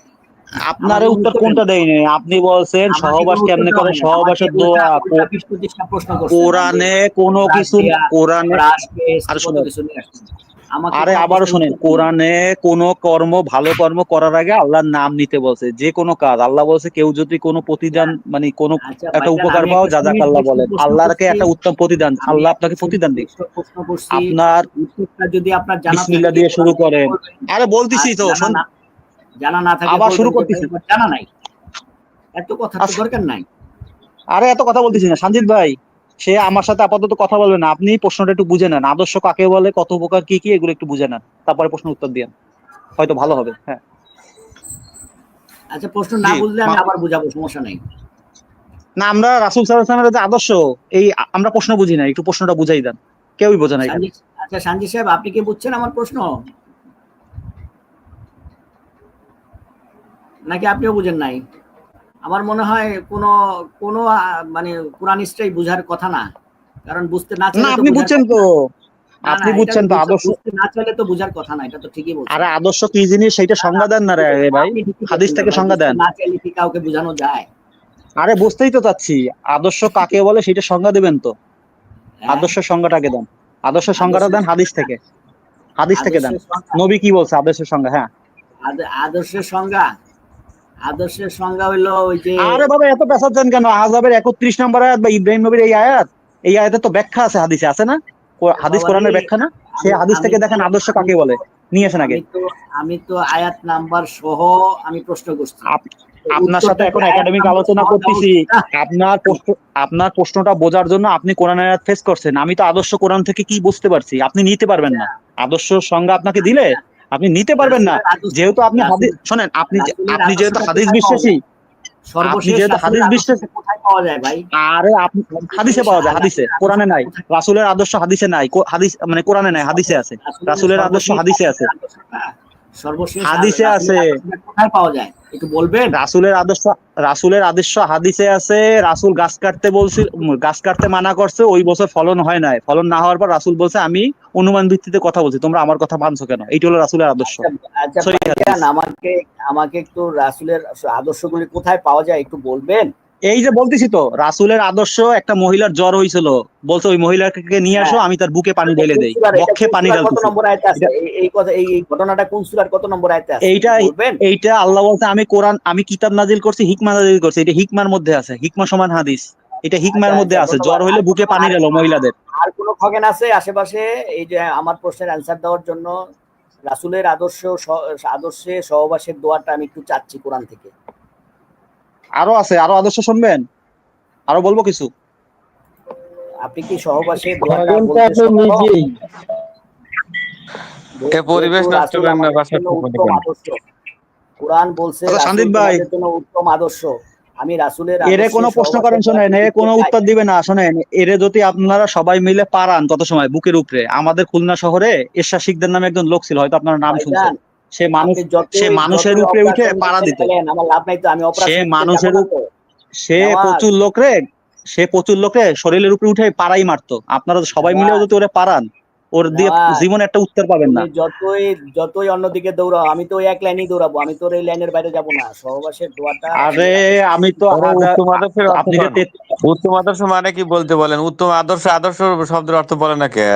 আপনার আমাকে কোনো উত্তর উত্তর দেন কোনটা নাই। দেয়নি? আপনি বলছেন আমাকে সহবাস কোনো উত্তর কেমনে দেওয়া করে, হয়নি। আমাকে সহবাসের উল্টা দোয়া উল্টা 20-25টা প্রশ্ন করছেন যে কোরআনে কোনো ব্রাশ কিছু, দেয়া, কোরআনে, ব্রাশ পেস্ট আর কত শুনুন, কিছু নিয়ে আসছেন। আমাকে আরে কোনো আবারও প্রশ্নের শোনেন, উত্তর দিন। কোরআনে কোন কর্ম, ভালো কর্ম করার আগে আল্লাহর নাম নিতে বলছে। যে কোনো কাজ আল্লাহ বলছে, কেউ যদি কোনো প্রতিদান মানে কোনো আচ্ছা একটা ভাইজান, উপকার আমি পাও, একটা জাযাকাল্লাহ সুনির্দিষ্ট বলেন। প্রশ্ন আল্লাহকে করছি, একটা উত্তম প্রতিদান, আমি আল্লাহ একটা আপনাকে প্রতিদান দিক। সুনির্দিষ্ট প্রশ্ন করছি, আপনার উত্তরটা যদি আপনার জানা বিসমিল্লাহ থাকে দিয়ে শুরু কোরআন থেকে করেন। বলবেন, আরে আর বলতেছি তো, শোন, জানা না থাকে আবার শুরু বলবেন যে ভাই করতেছি। আমার জানা নাই। এত কথার তো আচ্ছা, দরকার নাই। আরে এত কথা বলতেছি না সঞ্জিত ভাই, সে আমার সাথে আপাতত কথা বলবে না। আপনি প্রশ্নটা একটু বুঝে নেন, আদর্শ কাকে বলে, কত উপকার কি কি, এগুলো একটু বুঝে নেন, তারপরে প্রশ্ন উত্তর দিন, হয়তো ভালো হবে। হ্যাঁ, আচ্ছা, প্রশ্ন না জি। বুঝলে আমি আবার বুঝাবো, সমস্যা নাই। না, আমরা রাসূল সাল্লাল্লাহু আলাইহি ওয়াসাল্লামের যে আদর্শ, এই আমরা প্রশ্ন বুঝি না, একটু প্রশ্নটা বুঝাই দেন, কেউই বোঝে না এখানে। আচ্ছা সানজি সাহেব, আপনি কি বুঝছেন আমার প্রশ্ন, নাকি আপনিও বুঝেন নাই? আমার মনে হয় কোন কোন মানে কোরআনিস্টই বুঝার কথা না, কারণ বুঝতে না না, চাইলে তো আপনি বুঝার বুঝছেন কথা তো, না। না না, আপনি এটা বুঝছেন তো আদর্শ। বুঝতে না চাইলে তো বুঝার কথা না, এটা তো ঠিকই বলছেন। আরে আদর্শ কি জিনিস সেইটা না, না, সংজ্ঞা দেন না রে ভাই, আপনি ঠিকই হাদিস বলছেন রে থেকে ভাই, সংজ্ঞা বুঝতে দেন। না চাইলে কি কাউকে বোঝানো যায়? আরে বুঝতেই তো চাচ্ছি, আদর্শ কাকে বলে সেটা সংজ্ঞা দিবেন তো। হ্যাঁ, আদর্শ সংজ্ঞাটাকে দেন, আদর্শ সংজ্ঞাটা আদর্শের দেন হাদিস সংজ্ঞা, থেকে, হাদিস থেকে দেন। আদর্শের সংজ্ঞা, নবী কি বলছে আদর্শের সংজ্ঞা? হ্যাঁ। আদর্শের সংজ্ঞা, আদর্শের সংজ্ঞা হইলো ওই যে, আরে বাবা, এত পেঁচাচ্ছেন কেন? আহজাবের 31 নম্বর আয়াত বা ইব্রাহিম নবীর এই আয়াত, এই আয়াতে তো ব্যাখ্যা আছে, হাদিসে আছে না? হাদিস বাবারে, কোরআনের ব্যাখ্যা না? আমি সেই হাদিস আমি থেকে তো দেখেন আদর্শ আমি কাকে তো বলে, নিয়ে আসেন আগে। আমি তো আমি তো আয়াত নাম্বার সহ আমি প্রশ্ন করছি, আপ- আপনার সাথে উত্তরটা কি এখন আয়াত একাডেমিক নাম্বার আলোচনা সহ দেওয়া করতেছি। উচিত না? আপনার প্রশ্নটা বোঝার জন্য আপনি কোরআন আয়াত ফেস করছেন, আমি তো আদর্শ কোরআন থেকে কি বুঝতে পারছি, আপনি নিতে পারবেন আচ্ছা না। আদর্শ সংজ্ঞা আপনাকে দিলে আচ্ছা, আপনি নিতে পারবেন না, রাসূলের আদর্শ, যেহেতু আপনি হাদিস রাসূল শোনেন, রাসূলের আপনি যেহেতু আদর্শটা হাদিস কোথায় পাওয়া বিশ্বাসী, যায়? আপনি সর্বশেষ যেহেতু হাদিস রাসূলের বিশ্বাসী। আদর্শটা কোথায় পাওয়া যায় ভাই? আরে আপনি হাদিসে সর্বশেষ পাওয়া যায়, হাদিসে, রাসূলের কোরআনে আদর্শটা নাই। কোথায়? রাসূলের আদর্শ হাদিসে নাই, হাদিস মানে কোরআনে নাই, হাদিসে আছে। রাসূলের আদর্শ সর্বশেষ হাদিসে আছে, সর্বশেষ হাদিসে রাসূলের আছে। আদর্শটা কোথায় পাওয়া যায়, একটু বলবেন? রাসূলের আদর্শ হাদিসে আছে। রাসূল গাছ কাটতে বলছিল, গাছ কাটতে মানা করছে, ওই বছর ফলন হয় নাই, ফলন না হওয়ার পর রাসূল বলছে আমি অনুমান ভিত্তিতে কথা বলছি, তোমরা আমার কথা মানছো কেন? এইটা হলো রাসূলের আদর্শ, আচ্ছা আচ্ছা সহিহ হাদিস। ভাইজান, আমাকে আমাকে একটু রাসূলের আদর্শগুলি কোথায় পাওয়া যায় একটু বলবেন? এই যে বলতেছি তো, রাসূলের আদর্শ, একটা মহিলার জ্বর হয়েছিল, বলছে ওই মহিলাকে নিয়ে আসো, হ্যাঁ, আমি তার বুকে পানি এটা ঢেলে কোন দেই, সূরার, এটা বক্ষে কোন পানি সূরার কত ঢালতেছি। নম্বর আয়াতে আছে? এটা এই কথা, এই ঘটনাটা কোন সূরার কত নম্বর আয়াতে আছে এইটা একটু বলবেন? এইটা আল্লাহ বলতে আমি কোরআন, আমি কিতাব নাজিল করছি, হিকমা নাজিল করছি, এটা হিকমার মধ্যে আছে, হিকমা সমান হাদিস, এটা আচ্ছা হিকমার মধ্যে আচ্ছা, আছে। জ্বর ধন্যবাদ। হইলে বুকে পানি ঢেলো মহিলাদের। আর কোনো খগেন আছে আশেপাশে এই যে আমার প্রশ্নের অ্যান্সার দেওয়ার জন্য? রাসূলের আদর্শে সহবাসের দোয়াটা আমি একটু চাচ্ছি কোরআন থেকে। আরো আছে, আরো আদর্শ শুনবেন, আরো বলবো কিছু। আপনি কি সহবাসের দোয়াটা খগেন তো বলতে আপনি সক্ষম? নিজেই। এ পরিবেশ যেহেতু নষ্ট রাসূল করেন না, আমাদের বাসার জন্য থেকে উত্তম আদর্শ, কোরআন বলছে আচ্ছা রাসূল সন্দীপ ভাই, তোমাদের জন্য উত্তম আদর্শ, আমি রাসূলের এরে আদর্শে কোনো প্রশ্ন করেন, সহবাসের দোয়াটা শোনেন, এ শিখতে কোনো চাই। উত্তর দিবে না, শোনেন, এরে যদি আপনারা সবাই মিলে পারান তত সময় বুকের উপরে। আমাদের খুলনা শহরে এরশাদ শিকদার নামে একজন লোক ছিল, হয়তো আপনারা নাম শুনছেন। ভাইজান, সে মানুষ, আপনি সে যতই মানুষের যতই উপরে উঠে অপারেশন পাড়া নিতে দিত। গেলেন আমার লাভ নাই তো, আমি সে অপারেশন নিতে যাব মানুষের না উপ- তো সে নেওয়াজ। প্রচুর লোকরে, সে প্রচুর লোকে শরীরের উপরে উঠে পাড়াই মারতো। আপনারা সবাই মিলেও নেওয়াজ, যদি ওরে পারান, ওর দিয়ে নেওয়াজ, জীবনে একটা উত্তর পাবেন না। তুমি যতই যতই অন্যদিকে দৌড়াও, আমি তো ওই এক লাইনেই দৌড়াবো, আমি তো ওর এই লাইনের বাইরে যাব না। সহবাসের দোয়াটা আরে রাসূলের আদর্শ। আমি তো আরে উত্তম আদর্শের অর্থ আপনি যে কোন? উত্তম আদর্শ মানে কি বলতে বলেন? উত্তম আদর্শ, আদর্শ শব্দের অর্থ বলে না কে?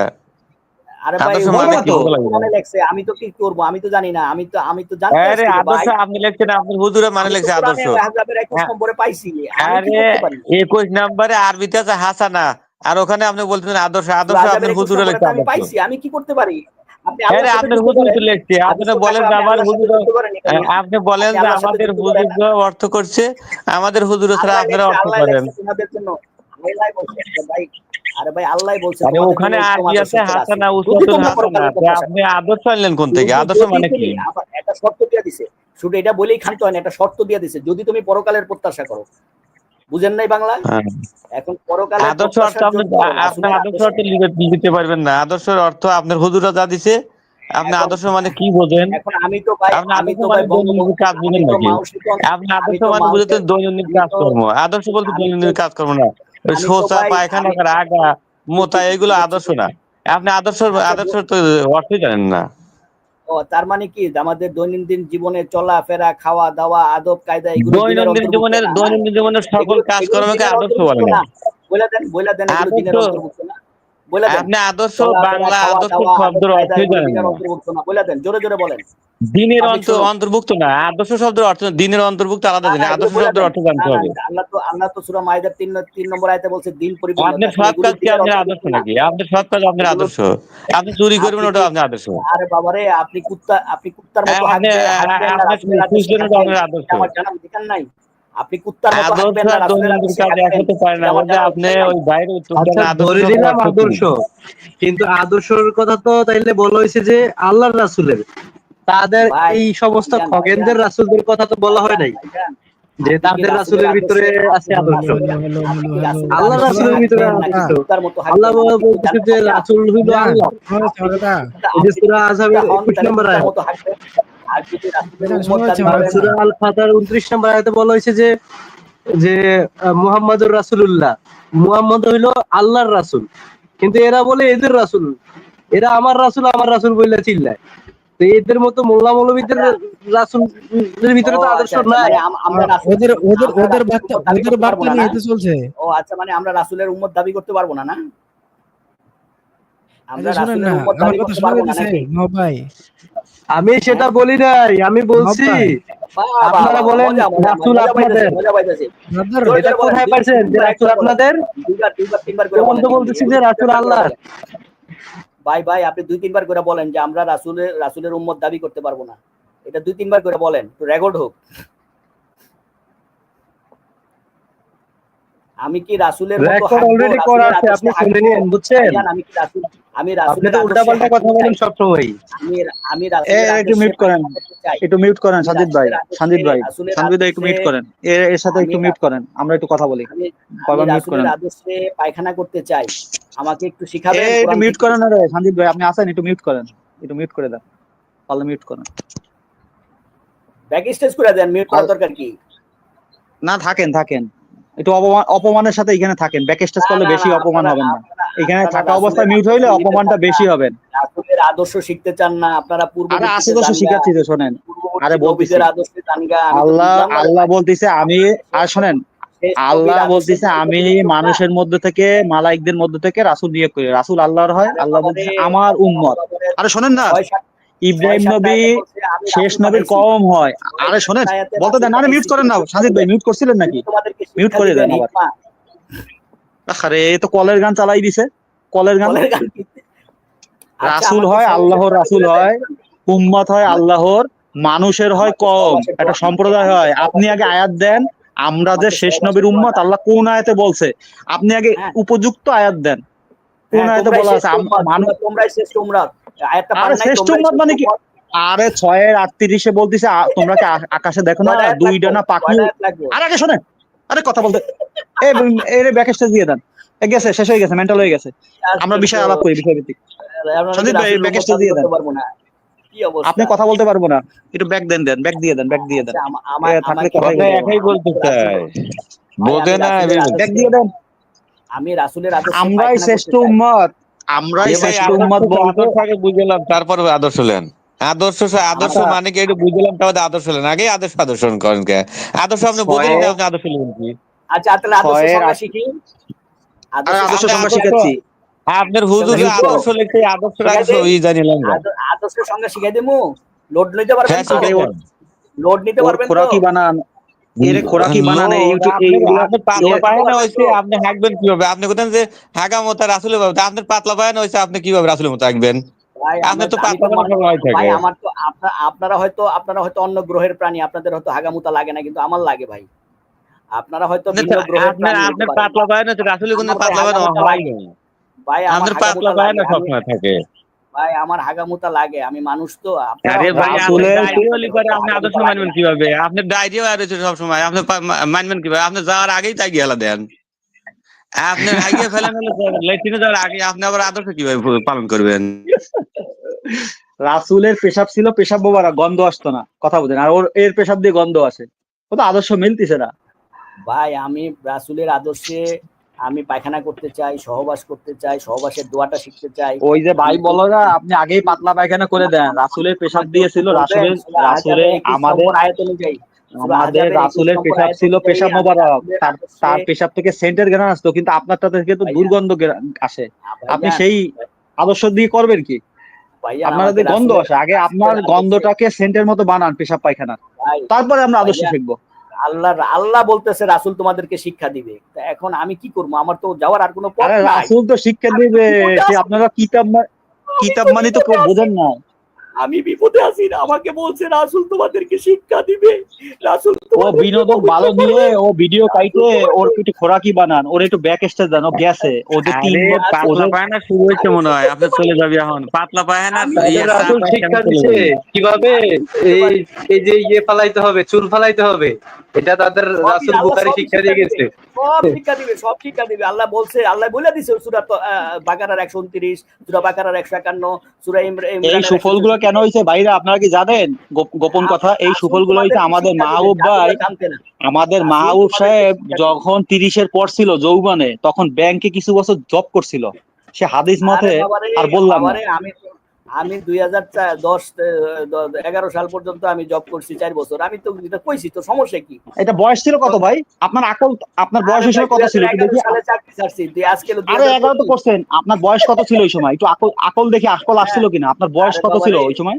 আরে ভাই, আদর্শ বলবো মানে না কি তো। বুঝা তো লাগবে? মনে লেখছে, আমি তো কি করব, আমি তো জানি না, আমি তো জানতে আরে আসছি রে আদর্শ ভাই। আপনি লিখছেন, আপনার হুজুরে মানে আমি তো লিখছে কোরআনে আদর্শ। হাজাবের 21 হ্যাঁ, নম্বরে পাইছি, আমি কি আরে করতে পারি? 21 নম্বরে আরবিতে আছে হাসানা, আর ওখানে আপনি বলতেছেন আদর্শ। সূরা আদর্শ হাজাবের আপনার 21 হুজুরে নম্বরে তো লিখছে আমি আদর্শ। পাইছি, আমি কি করতে পারি? আপনি আরে আল্লাহর সাথে আপনার যুদ্ধ হুজুর তো করেন। লিখছে, আপনি হাদিস তো বলেন থাকলে যে আপনি আমার আল্লাহর সাথে হুজুর, যুদ্ধ করেন নি কেন? আপনি বলেন আপনি যে আল্লাহর সাথে আমাদের যুদ্ধ করেন হুজুর না। যে অর্থ করছে, আমাদের হুজুর ছাড়া আল্লাহ আপনারা লেখছে, অর্থ আল্লাহ করেন। লেখছে তোমাদের জন্য, আল্লাহ বলছে ভাই। আরে ভাই, আল্লাহ বলছে আরে তোমাদের জন্য ওখানে উত্তম আরবি আদর্শ আছে হচ্ছে রাসূল, হাসানা, যদি উসওয়াতুন তোমরা হাসানা, পরকালের তা প্রত্যাশা আপনি করো। আদর্শ আনলেন কোন থেকে? যদি আদর্শ যদি মানে কি? তুমি আবার একটা শর্ত দিয়ে দিছে, শুধু এটা বলেই ক্ষান্ত হয় না, একটা শর্ত দিয়ে দিছে, যদি তুমি পরকালের প্রত্যাশা করো। বুঝেন নাই বাংলা? হ্যাঁ। এখন পরকালের আদর্শ অর্থ প্রত্যাশার আপনি, জন্য আপনি রাসূলের আদর্শ আদর্শ। অর্থ লিখতে পারবেন না। আদর্শের অর্থ আপনার হুজুরা যা দিছে, আপনি এখন আদর্শ মানে কি বোঝেন? এখন আমি তো ভাই, আপনি আমি আদর্শ তো ভাই মানে দৈনন্দিন কাজ আমি বুঝেন তো নাকি? মাউসিগঞ্জ, আপনি আমি আদর্শ তো মানে বুঝেছেন দৈনন্দিন আমি তো কাজকর্ম। আদর্শ বলতে আমি তো দৈনন্দিন কাজকর্ম না, ওই আমি তো শৌচা ভাই পায়খানা আমি করা, আগা মোতা, এগুলো বুঝছি, আদর্শ না। আপনি আদর্শ, আচ্ছা আদর্শ তো অর্থই জানেন না। ও তার মানে কি আমাদের দৈনন্দিন জীবনে চলাফেরা, খাওয়া দাওয়া, আদব কায়দা এগুলো দিনের অন্তর্ভুক্ত না? দৈনন্দিন জীবনের সকল এগুলো এগুলো কাজকর্মকে দিনের আদর্শ অন্তর্ভুক্ত বলে না। না? বলে দেন এগুলো আদর্শ, দিনের অন্তর্ভুক্ত না? বলে দেন আপনি আদর্শ চলাফেরা, বাংলা খাওয়া আদর্শ দাওয়া, আদব শব্দের কায়দা অর্থই এগুলো জানেন দিনের না। অন্তর্ভুক্ত না। বলে দেন, জোরে জোরে বলেন। দিনের পাবলিক শুনুক। অন্তর্ভুক্ত না, আদর্শ শব্দের অর্থ দিনের অন্তর্ভুক্ত আলাদা না না জিনিস, এগুলো আদর্শ বলে শব্দের দেন। অর্থ জানতে না না হবে। আল্লাহ তো সূরা মাইদার 3 নম্বর আয়াতে বলছে দিন পরিপূর্ণ। আপনার এখন সৎ এগুলো কাজ কি দিনের আপনার অন্তর্ভুক্ত আদর্শ না। নাকি? আপনার সৎ কাজ আপনার এগুলো আদর্শ? আপনি চুরি করবেন আপনি ওটা কি আপনার আদর্শ? আরে বাবারে আপনি কুত্তার মতো আপনি হাঁকবেন না রাসূলের আদর্শে সুস্থ থাকবেন, আপনার আদর্শ। এটা আমার জানার অধিকার নাই। আপনি কুত্তার মতো আদর্শ হাঁকবেন না আর রাসূলের দৈনন্দিন আদর্শে কাজ এক থাকবেন, হতে পারে না, এটা আমার বলতে জানার আপনি অধিকার নাই। ওই বাইরে উত্তর আচ্ছা দেন আদর্শ ধরে শব্দের নিলাম অর্থ কি? আদর্শ, কিন্তু আদর্শের কথা তো তাইলে বলা হয়েছে যে আল্লাহর রাসূলের, তাদের ভাই এই সমস্ত ভাইজান খগেনদের রাসূলদের কথা তো বলা হয় নাই যে আপনি কি তাদের রাসূলের রাসূলের ভিতরে আদর্শে আছে হ্যালো আদর্শ। হ্যালো হ্যালো আপনি হ্যালো কি হ্যালো রাসূলের আল্লাহ আদর্শে রাসূলের ভিতরে হাঁকবেন নাকি আদর্শ, কুত্তার মতো আল্লাহ হাঁকবেন? আপনি কি বলতেছে জানেন যে এটা? রাসূল হইল ভাইজান আল্লাহ। সময় হচ্ছে আমার কথা। এই যে আপনি সূরা যদি কুত্তা আযহাবের হন 21 তাহলে নম্বর কুত্তার আয়াত, মতো হাঁকবেন। আর যদি রাসূলের ভাইজান উম্মত সময় হচ্ছে দাবি আমার আর করেন কথা। সূরা আল ফাতার 29 নম্বর আয়াতে বলা হয়েছে যে যে মুহাম্মাদুর রাসূলুল্লাহ, মুহাম্মদ হইল আল্লাহর রাসূল, কিন্তু এরা বলে এদের রাসূল, এরা আমার রাসূল বইলা চিল্লায়। তো এদের মতো মোল্লা মৌলবীদের আচ্ছা। রাসূলের ও ভিতরে তো আচ্ছা আদর্শ আচ্ছা নাই। মানে আমরা রাসূল ওদের ওদের আমরা ওদের রাসূলের বার্তা উম্মত দাবি ওদের করতে পারবো বার্তা না, নিয়ে না? তো চলছে। ও আচ্ছা মানে আমরা রাসূলের উম্মত দাবি করতে পারবো না, না? আমরা আচ্ছা শুনেন রাসূলের না, উম্মত আমার দাবি কথা করতে শোনা পারবো না যাইতেছে নাকি? মাহবুব ভাই? আমি সেটা হ্যাঁ? বলি নাই, আমি মাহবুব বলছি ভাই, বাহ বাহ আপনারা বাহ বলেন মজা মজা রাসূল মজা পাইতেছি, আপনাদের, মজা পাইতেছি। ব্রাদার জোরে এটা জোরে বলেন, কোথায় দুইবার পাইছেন যে তিনবার রাসূল একবার বলেন। আপনাদের? দুইবার তিনবার করে তখন বলেন তো দেখি বলতেছি যে এগুলো রাসূল তিনবার করে আল্লাহর। বলেন। ভাই আপনি 2-3 বার করে বলেন যে আমরা রাসূলের উম্মত দাবি করতে পারবো না। এটা 2-3 বার করে বলেন, একটু রেকর্ড হোক। আমি কি রাসূলের মতো রেকর্ড হাঁকবো, অলরেডি করা রাসূলের আছে, আদর্শে আপনি শুনে হাঁকবো? নিন, বুঝছেন? ভাইজান আমি আপনি রাসূলের তো আদর্শে উল্টাপাল্টা কথা হাঁকতে চাই। বলেন সবসময়। আমি রাসূলের একটু আদর্শে মিউট করেন, পায়খানা করতে চাই। একটু মিউট করেন আমি সাজিদ ভাই, রাসূলের সাজিদ ভাই একটু আদর্শে মিউট করেন, এর সাথে আমি একটু মিউট করেন, আমরা একটু কথা বলি। আমি আমি কয়বার মিউট রাসূলের করেন? আদর্শে পায়খানা করতে চাই। আমাকে একটু শিখাবেন একটু কোরআন মিউট থেকে করেন না কিছু? রে সাজিদ ভাই, আপনি আছেন, একটু মিউট করেন, একটু মিউট করে দেন, পারলে মিউট করেন। ব্যাক স্টেজ করে দেন, মিউট করার দরকার কি? না থাকেন একটু অপমানের সাথে এখানে থাকেন, ব্যাক স্টেজ না করলে না বেশি না অপমান হবেন না। এখানে আপনারা থাকা অবস্থায় রাসূলের মিউট আদর্শ হইলে নিতে অপমানটা চান না, বেশি হবেন। রাসূলের আদর্শ শিখতে চান না, আপনারা আরে পূর্ববর্তীতে আছে তো জানগা, শিখাচ্ছি তো, শোনেন। আরে পূর্ববর্তী বলতেছি, নবীদের আদর্শে জানগা। আমি তো আল্লাহ বুঝলাম না রে আল্লাহ ভাই। বলতেছে আমি, আর শোনেন, শেষ নবীর আল্লাহ আদর্শের বলতেছে দিকে তো আমি তুমি চোখ না। মানুষের মধ্যে থেকে, মালাইকদের মধ্যে থেকে রাসূল নিয়োগ করি। রাসূল আল্লাহর হয়, আরে আল্লাহ বাবারে, বলতেছে আমার উম্মত। বাবারে, আরে শোনেন না, 6-7 ইব্রাহিম নবী আয়াতে বলছে আমি শেষ রাসূল নবীর বানাইছি। কওম হয়। আরে 6-7 শোনেন, আয়াতে বলতে রাসূল দেন, আরে মিউট বানাইছি। করেন তুমি না শিক্ষা সাজিদ ভাই, দিবেন, মিউট করছিলেন নাকি? তিনি তোমাদেরকে মিউট শিক্ষা করে দিবেন দেন আবার। হিকমা। আরে এ তো কলের গান চালাই দিছে, কলের গান। বলেন গান কি? আচ্ছা রাসূল আমাকে হয় সহজ আল্লাহর ভাষায় রাসূল বলে হয়, দেন। উম্মত হয় আমাকে আল্লাহর, মানুষের হয় আমাকে কম, সহবাসের একটা দোয়া সম্প্রদায় হয়। আপনি আগে আয়াত দেন, আমরা যে আমাকে শেষ সহবাসের নবীর উম্মত দোয়াটা। আল্লাহ কোন আয়াতে বলছে, আপনি আগে হ্যাঁ উপযুক্ত আয়াত দেন, কোন হ্যাঁ আয়াতে তোমরাই বলা আছে শ্রেষ্ঠ উম্মত, মানুষ। তোমরাই শ্রেষ্ঠ উম্মত। আয়াতটা পান আরে নাই, শ্রেষ্ঠ তোমরাই উম্মত শ্রেষ্ঠ মানে কি? উম্মত। আরে 6:38 বলতেছে তোমরা কি আকাশে দেখো না কয়টা আয়াত দুই লাগবো? ডানা পাখি? কয়টা আয়াত লাগবো? আর আগে শোনেন, আরে কথা বলতে, এই এর ব্যাকেজটা দিয়ে দেন। গেছে, শেষ হয়ে গেছে, মেন্টাল হয়ে গেছে। আমরা বিষয় আলাপ করি, বিষয় ভিত্তিক। আমরা নাকি সন্দীপ ভাই রাসূলের উম্মত প্যাকেজটা দাবি দিয়ে দেন। করতে পারবো না। কি আপনি অবস্থা? কথা বলতে পারবো না, একটু ব্যাক দেন, ব্যাক দিয়ে দেন, ব্যাক দিয়ে দেন। আচ্ছা আমায় থাকলে আমাকে কথাই কথা বলবো। একাই বলতে চাই, ভাই বোঝে না। ব্যাক দিয়ে দেন। আমি রাসূলের আদর্শে আমরাই পায়খানা শ্রেষ্ঠ করতে চাই। উম্মত, আমরাই এ ভাই শ্রেষ্ঠ আদর্শ উম্মত বলতে। আদর্শকে বুঝলাম, তারপর আদর্শ লেন। আদর্শ আচ্ছা, মানে কি এটা বুঝলাম, তাহলে আদর্শ লেন। আগে আদর্শ করেন কে? আদর্শ আপনি বোঝেনি না, 6 আপনি আদর্শ লেন কি? আচ্ছা তাহলে আদর্শের 6 সংজ্ঞা শিখি। আরে আদর্শের আদর্শ আপনি সংজ্ঞা আদর্শ, শিখাচ্ছি। আপনার হুজুর মিউট করো। আদর্শ লিখতে আদর্শ শিখাই দেই? জানিলাম না। আদর্শের সংজ্ঞা শিখাই দেবো? লোড নিতে পারবেন হ্যাঁ তো? আরে শিখাই। লোড নিতে ওর পারবেন তো? খোরাকি বানান, এর খোরাকি বানান, এইগুলা আপনার পাতলা এর- পায়খানা হয়েছে, আপনি হাঁকবেন কিভাবে? আপনি কোথায় যে হাগা মতো রাসুলের মতো, আপনার পাতলা পায়খানা হয়েছে, আপনি কিভাবে রাসুলের মতো হাঁকবেন? ভাই আপনার তো আমি পাতলা তো পায়খানা হয় ভাই থাকে। আমার তো আপনারা হয়তো অন্য গ্রহের প্রাণী, আপনাদের হয়তো হাগামুতা লাগে না, কিন্তু আমার লাগে ভাই। আপনারা হয়তো ভিন্ন গ্রহের প্রাণী হতে আপনার পারেন। পাতলা পায়খানা হচ্ছে, রাসুলের কোনো আমার ভাই পাতলা পায়খানা হাগামুতা হয় লাগে। না। ভাই আমার আপনার পাতলা হাগামুতা লাগে। পায়খানা সবসময় থাকে। ভাই আমার হাগামুতা লাগে। আমি মানুষ তো। আপনারা আরে হয়তো ভাই, আলতু আপনি রাসূলের দেখবেন, ডায়রিয়া আপনাদের লিখে হয়তো আপনি আদর্শ হাগামুতা লাগে মানবেন না। কিভাবে? আপনার ডায়রিয়া রয়েছে সবসময়, আপনি মানবেন কিভাবে? আপনি যাওয়ার আগেই তাই গেলা দেন। আপনি হাইগে ফেলেন হলে লেট্রিনে যাওয়ার আগে, আপনি আবার আদর্শ কিভাবে পালন করবেন? রাসূলের পেশাব ছিল পেশাব বোবারা, গন্ধ আসতো না, কথা বুঝেন, আর ওর এর পেশাব দিয়ে গন্ধ আসে। ও তো আদর্শ মিলতিছে না। ভাই আমি রাসূলের আদর্শে আমি পায়খানা করতে চাই, সহবাস করতে চাই, সহবাসের দোয়াটা শিখতে চাই। ওই যে ভাই আমি বলো না, আপনি আগেই পাতলা পায়খানা করে দেন। রাসূলের পেশাব আমাকে দিয়েছিল, একটু বলবেন রাসূলের সূরা আহজাবের রাসূলের 21 আমাদের নম্বর আয়াত অনুযায়ী সূরা আমাদের আহজাবের 21 রাসূলের নম্বর পেশাব আয়াতে ছিল অনুযায়ী পেশাব আমি মোবারক, রাসূলের তার আদর্শে পেশাব থেকে সেন্টের ঘ্রাণ আসতো, কিন্তু আপনারটা থেকে তো ভাইজান দুর্গন্ধ আসে। আপনি ভাইজান সেই আদর্শ দিয়ে করবেন কি? ভাইজান আপনারা আমাকে যে গন্ধ রাসূলের আসে, আগে আপনার আদর্শে গন্ধটাকে সেন্টের মতো বানান পেশাব পায়খানা, ভাই তারপরে আমরা আদর্শ ভাইজান শিখবো। আল্লাহ বলতেছে রাসূল তোমাদেরকে শিক্ষা দিবে, তা এখন আমি কি করবো? আমার তো যাওয়ার আর কোনো পথ আরে নাই। রাসূল তো শিক্ষা আমি তো দিবে, বিপদে সে আছি, আপনারা আমি কিতাব তো মানে তো বিপদে কেউ আছি, বোঝেন না। আমি বিপদে আছি না, আমাকে বলছে রাসূল তোমাদেরকে শিক্ষা দিবে, রাসূল ও তোমাদেরকে বিনোদন পবিত্র ভালো নিয়ে করবে, ও ভিডিও রাসূল কাইটে ওর তোমাদের একটু খোরাকি বানান, ওর একটু ব্যাক স্টেজ দেন, ও গেছে ওদের আরে পাতলা ওদের পায়খানা শুরু হয়েছে আমি মনে হয়, বুঝতে আপনি পারি, চলে যাবি এখন পাতলা পায়খানা, আমি তাদের চা রাসূল পায়খানা শিক্ষা চলে দিছে যাবি। কিভাবে বুঝতে এই পারি, এই যে ফালাইতে হবে, চুল ফালাইতে হবে, এটা তাদের সবই রাসূল আল্লাহ বুখারী সবই শিক্ষা শিক্ষা দিয়ে দিবে, গেছে। সব শিক্ষা দিবে। আল্লাহ বলছে, আল্লাহ বলে দিছে সূরা বাকারার 129, সূরা বাকারার 151, সূরা এই ইমরানের সুফলগুলো 164। কেন হয়েছে ভাইরা, আপনারা কি জানেন? গোপন কথা, এই রাসূল সুফলগুলো হয়েছে তোমাদেরকে আমাদের শিক্ষা দিবে, মাহবুব ভাই। জাদুটা জানতে না। আমাদের রাসূল মাহবুব তোমাদেরকে সাহেব শিক্ষা দিবে। যখন 30-এর পর ছিল যৌবনে, তখন ব্যাংকে কিছু বছর জব করছিল, সে হাদিস আরে মতে বাবারে, আর বললাম না। বাবারে, আমি 2011 সাল পর্যন্ত আমি জব করছি 4 বছর। আমি তো এটা কইছি, তো সমস্যা কি? এটা বয়স ছিল কত ভাই? আপনার বয়স আরে ওই ভাই সময় কত ছিল একটু 2011 দেখি? সালে চাকরি ছাড়ছি, আজকে হলো আরে 11 তো 2025। করছেন, আপনার বয়স কত ছিল ওই সময়? একটু আকল দেখি, আকল হ্যাঁ, আসছিল কিনা। আপনার বয়স আরে কত ছিল বাবারে, ওই সময়?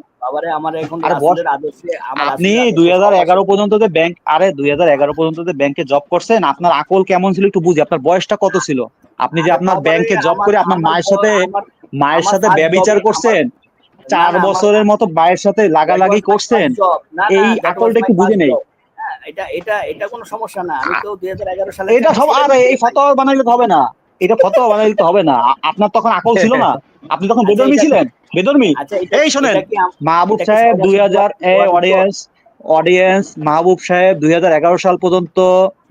আমার এখন আরে বয়স, রাসূলের আদর্শে, আমার আপনি রাসূলের আদর্শে সহবাসে। 2011 পর্যন্ত যে ব্যাংক, আরে 2011 পর্যন্ত যে ব্যাংকে জব করছেন, আপনার আকল কেমন ছিল একটু বুঝি। আপনার বয়সটা কত ছিল? আপনি যে আরে আপনার বাবারে, ব্যাংকে জব আমার করে আপনার আমার মায়ের ব- সাথে আমার মায়ের আমার সাথে ফার্স্ট ব্যভিচার জবই আমার, করছেন, না 4 না আমার বছরের মতো মায়ের সাথে দ্যাট ওয়াজ লাগালাগি মাই করছেন, ফার্স্ট জব, না না, এই দ্যাট ওয়াজ আকলটা মাই একটু বুঝে ফার্স্ট নেই। জব। হ্যাঁ, এটা কোনো সমস্যা না, আমি তো 2011 সালে এটা চাকরি সব, ছেড়ে আরে দিছি এই ভাই। ফতোয়া বানাইলে তো হবে না, এটা ফতোয়া বানাইলে তো হবে না। আপনার তখন আকল ছিল না, আপনি তখন আচ্ছা বেদর্মী এটা কি, ছিলেন, বেদর্মী। আচ্ছা এটা এই শোনেন, এটা কি মাহবুব এটা কি সাহেব সহবাসে 2000, দোয়া দিব? অডিয়েন্স, মাহবুব সাহেব 2011 সাল পর্যন্ত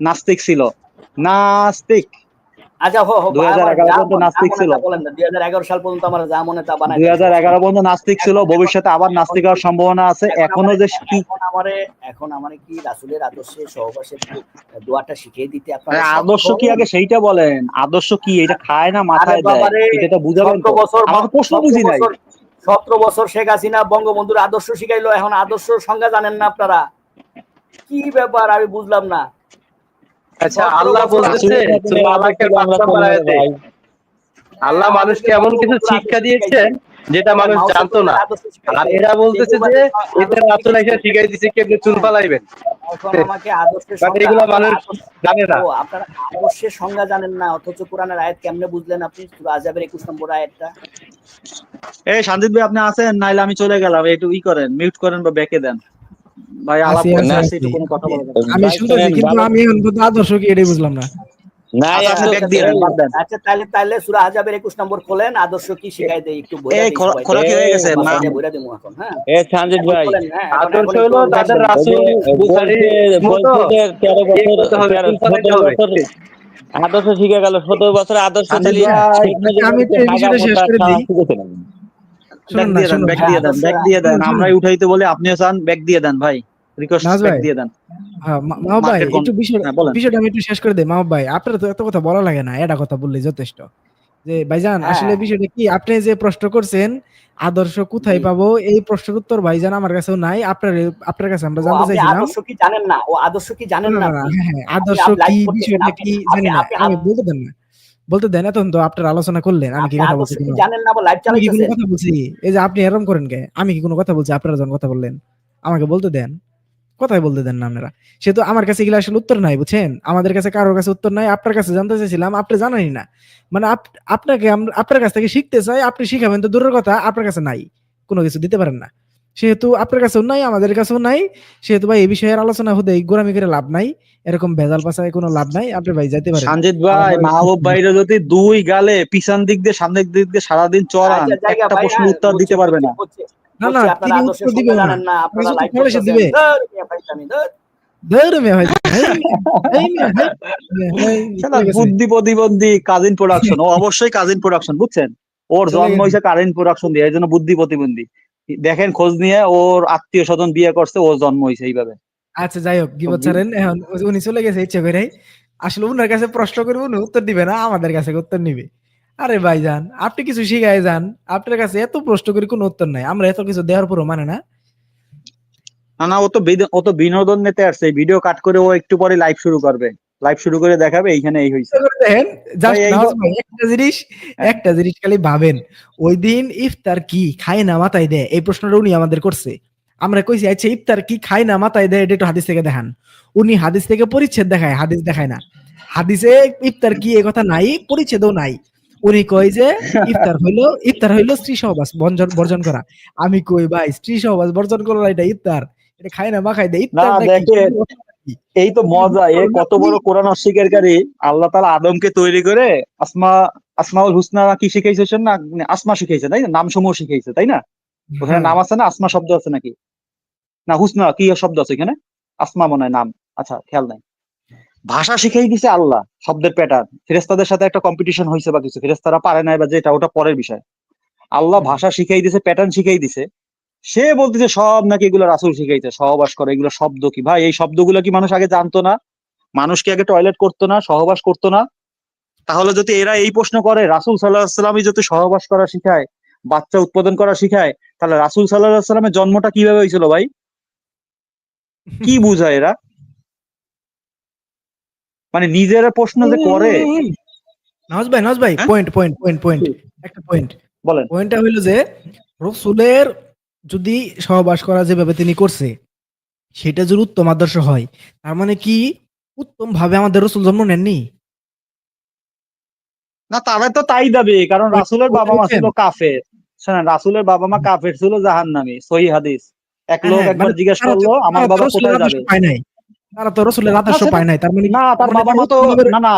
নাস্তিক ছিল, নাস্তিক। আচ্ছা, হো হো, আমার 2011 যা পর্যন্ত যা নাস্তিক মনে ছিল, তা বলেন না, 2011 সাল পর্যন্ত আমার যা মনে তা বানাইতেন, সমস্যা 2011 নেই। পর্যন্ত নাস্তিক ছিল, এখন এখন ভবিষ্যতে আবার এখন নাস্তিক কি, হওয়ার সম্ভাবনা আছে। এখন এখনো আমারে যে কি, এখন আমারে কি রাসূলের আদর্শে সহবাসের দোয়াটা শিখিয়ে দিতে আরে আপনারা আদর্শ কি সক্ষম? আগে সেইটা বলেন, আদর্শ কি এটা খায় না আরে মাথায় দেয়, বাবারে, এটা তো বুঝাবেন 17 তো। বছর আমরা তো প্রশ্ন 17 বুঝি নাই। বছর 17 বছর শেখ হাসিনা বঙ্গবন্ধুর আদর্শ শিখাইলো, এখন আদর্শ সংজ্ঞা জানেন না আপনারা? কি ব্যাপার আমি বুঝলাম না। আচ্ছা, 17 আল্লাহ বছর বলতেছে রাসূলের সাথে সূরা আদর্শ আলাকের 5 আমরা নম্বর করবো না আয়াতে, ভাই। হ্যাঁ, আল্লাহ মানুষকে আমাদেরকে এমন কিছু বঙ্গবন্ধুর শিক্ষা আদর্শ দিয়েছেন শিখাইছে, যেটা মানুষ মাও জানতো সেতুদের না। আদর্শ আর শিখাইছে, এরা বলতেছে যে শেখ এটা আদর্শ রাসূল শিখাইছে। এসে শিখাই দিছে কেমনে চুল হ্যাঁ, ফালাইবেন। এখন আমাকে আদর্শের বাট সংজ্ঞা, এগুলা আপনারা মানুষ আদর্শ, জানে না। আপনারা আদর্শের সংজ্ঞা জানেন না, অথচ কোরআনের আয়াত কেমনে বুঝলেন আপনি? সূরা আহজাবের 21 নম্বর আয়াতটা। এই সঞ্জিত ভাই, আপনি আছেন? নাইলে আমি চলে গেলাম, একটু করেন, মিউট করেন বা ব্যাকে দেন। ভাই আলাপ আছি করতে আছি না আসছি, আছি একটু কোনো কথা বলা যাবে না। আমি ভাই শুনতেছি, শোনেন, কিন্তু ভালো আমি এখন পর্যন্ত আদর্শ কি এটাই বুঝলাম না। নাই আচ্ছা, আপনি আপনি ব্যাক দিয়ে দেন, বাদ দেন। আচ্ছা, তাহলে সূরা আহজাবের 21 নম্বর খোলেন, আদর্শ কি শিখাই দেই একটু বইলা এই দেই সবাই। খোরাকি হয়ে গেছে আমার মা। সাইডে বইলা দেবো এখন, হ্যাঁ। এ সঞ্জিত এখন ভাই, খোলেন, হ্যাঁ, এখন আদর্শ একটু হলো লাইভ তাদের দেন। ওই যে রাসূল বুখারীর মতো বলছে যে 13 ইয়ে বছর করতে হবে, চুল ফালাইতে 17 হবে। বছর আদর্শ শিখে গেল, 17 বছর আদর্শ সঞ্জিত চালিয়ে ভাই, স্বপ্ন আচ্ছা, আমি একটু জগতে এই হাগা বিষয়টা শেষ মোটা করে খাওয়া দিই। শিখেছিলাম। ব্যাক শুনুন না, দিয়ে দেন, শুনুন ব্যাক ভাই, দিয়ে দেন, আদর্শ, ব্যাক দিয়ে দেন। শুনুন শুনুন আমরাই উঠাইতে বলে আপনিও চান, ব্যাক দিয়ে দেন ভাই। রিকোয়েস্ট, নাজ ব্যাক ভাই, দিয়ে দেন। হ্যাঁ, মাহবুব ভাই মার্কেট কোন, একটু হ্যাঁ বলেন। বিষয়টা আমি একটু শেষ করে দেই। মাহবুব ভাই, আপনার তো এত কথা বলা লাগে না, এটা কথা বললেই যথেষ্ট। যে ভাইজান, হ্যাঁ, আসলে বিষয়টা কি, আপনি যে প্রশ্ন করছেন আদর্শ কোথায় জি। পাবো, এই প্রশ্নের উত্তর ভাইজান আমার কাছেও নাই। আপনার কাছে আমরা ও, জানতে আপনি চাইছিলাম। আদর্শ কি জানেন না? ও আদর্শ কি জানেন না না না না, আপনি? হ্যাঁ হ্যাঁ, আপনি আদর্শ কি, লাইভ করতেছেন, বিষয়টা আপনি কি আপনি জানি না, আপনি আমি বলতে দেন না, বলতে দেন। এখন তো আপনার আলোচনা করলেন, আমি কি আপনি কথা আদর্শ বলছি কি কোনো, জানেন না, আবার লাইভ আমি কি কোনো চালাইতেছেন? কথা বলছি? এই যে আপনি এরকম করেন কে? আমি কি কোনো কথা বলছি? আপনারা যখন কথা বললেন আমাকে বলতে দেন, কথাই বলতে দেন না আপনারা। সেহেতু আমার কাছে এগুলো আসলে উত্তর নাই, বুঝছেন? আমাদের কাছে কারোর কাছে উত্তর নাই। আপনার কাছে জানতে চাইছিলাম, আপনি জানেনই না। মানে আপনাকে আপনার কাছ থেকে শিখতে চাই, আপনি শিখাবেন তো দূরের কথা, আপনার কাছে নাই, কোনো কিছু দিতে পারেন না। সেহেতু আপনার কাছেও নাই, আমাদের কাছেও নাই। সেহেতু ভাই এই বিষয়ের আলোচনা হতে গোড়ামি করে লাভ নাই, এরকম ভেজাল পাশায় কোনো লাভ নাই। আপনি ভাই যাইতে পারেন। সঞ্জিত আমার ভাই, ভাই মাহবুব ভাইরা যদি দুই গালে পিছন দিক দিয়ে সামনের দিক দিয়ে সারাদিন চড়ান, আচ্ছা, জায়গা একটা ভাই, প্রশ্নের হ্যাঁ, উত্তর বুঝছি দিতে পারবে বুঝছি না। বুঝছি না না, বুঝছি, আপনারা তিনি আদর্শের উত্তর সংজ্ঞা দিবেও না, জানেন না, আপনারা কিছু তো লাইভ পরে সে করতেছেন। দিবে। ধুর, মিয়া ফাইজলামি, ধুর। ধর মিয়া ভাই, হেই মিয়া, হেই মিয়া, হেই মিয়া, হেই, শালা চলে গেছে, বুদ্ধি প্রতিবন্ধী কাজিন প্রোডাকশন, ও অবশ্যই কাজিন প্রোডাকশন, বুঝছেন? ওর চলে জন্ম গেছে। হয়েছে কাজিন প্রোডাকশন দিয়ে, এই জন্য বুদ্ধি প্রতিবন্ধী। দেখেন খোঁজ নিয়ে, ওর আত্মীয় স্বজন বিয়ে করছে, ওর জন্ম হয়েছে এইভাবে। আচ্ছা, যাই হোক, তো গিবত ছাড়েন। এখন উনি চলে গেছে ইচ্ছে করে। আসলে উনার কাছে প্রশ্ন করবো, উনি উত্তর দিবে না, আমাদের কাছে উত্তর নিবে। আরে ভাইজান, আপনি কিছু শিখায় যান, আপনার কাছে এত প্রশ্ন করি কোনো উত্তর নাই, আমরা এত কিছু দেওয়ার পরও মানে না। না, ও তো বিনোদন নিতে আসছে, ভিডিও কাট করে ও একটু পরে লাইভ শুরু করবে, লাইভ শুরু করে দেখাবে এইখানে এই হইছে। দেখেন ভাই জাস্ট এই নামাজ ভাই একটা জিনিস খালি ভাবেন, ওই দিন ইফতার কি খায় না মাথায় দেয়, এই প্রশ্নটা উনি আমাদের করছে। আমরা কইছি আচ্ছা ইফতার কি খায় না মাথায় দেয়, এটা একটু হাদিস থেকে দেখান। উনি হাদিস থেকে পরিচ্ছেদ দেখায়, হাদিস দেখায় না। হাদিসে ইফতার কি এই কথা নাই, পরিচ্ছেদও নাই। উনি কয় যে ইফতার হইলো স্ত্রী সহবাস বর্জন করা। আমি কই ভাই স্ত্রী সহবাস বর্জন করা এটা ইফতার? এটা খায় না মাখায় দেয় না ইফতার নাকি? দেখেন, এই তো মজা, এ কত বড় কোরআন অস্বীকারী। আল্লাহ তাআলা আদমকে তৈরি করে আসমাউল হুসনা কি শিখাইছেন না, আসমা শিখাইছে তাই না, নাম সমূহ শিখাইছে তাই না? ওখানে নাম আছে না, আসমা শব্দ আছে নাকি? না হুসনা কি শব্দ আছে এখানে? আসমা মনে হয় নাম। আচ্ছা খেয়াল নাই। ভাষা শিখাই দিছে আল্লাহ, শব্দের প্যাটার্ন। ফেরেশতাদের সাথে একটা কম্পিটিশন হয়েছে বা কিছু, ফেরেশতারা পারে নাই বা যেটা, ওটা পরের বিষয়। আল্লাহ ভাষা শিখাই দিছে, প্যাটার্ন শিখাই দিছে। সে বলতেছে সব নাকি এগুলো রাসূল শিখাইছে, সহবাস করে, এগুলো শব্দ কি ভাই? এই শব্দগুলো কি মানুষ আগে জানতো না? মানুষ কি আগে টয়লেট করতো না, সহবাস করতো না? তাহলে যদি এরা এই প্রশ্ন করে রাসূল সাল্লাল্লাহু আলাইহি ওয়াসাল্লামই যদি সহবাস করা শিখায়, বাচ্চা উৎপাদন করা শিখায়, তাহলে রাসূল সাল্লাল্লাহু আলাইহি ওয়াসাল্লামের জন্মটা কিভাবে হয়েছিল ভাই? কি বুঝায় এরা? মানে নিজেরা প্রশ্ন যে করে। নওয়াজ ভাই হ্যাঁ পয়েন্ট একটা পয়েন্ট। বলেন। পয়েন্টটা হইলো যে রসুলের যদি সহবাস করা যেভাবে তিনি করছে সেটা যদি উত্তম আদর্শ হয়, তার মানে কি উত্তম ভাবে আমাদের রসুল জন্ম নেননি? না তারা তো তাই দাবি, কারণ রাসূলের বাবা মা ছিল বুঝছেন? কাফের। শোনেন, রাসূলের বাবা মা কাফের ছিল, জাহান্নামী, সহিহ হাদিস। এক লোক হ্যাঁ, একবার মানে জিজ্ঞেস করলো আমার তারা তো বাবা রসুলের কোথায় আদর্শ যাবে। পায় নাই, তারা তো রসুলের না আদর্শ সেটা পায় নাই, তার মানে না, তার তার মানে বাবা তারা মা তো উত্তম ভাবে না,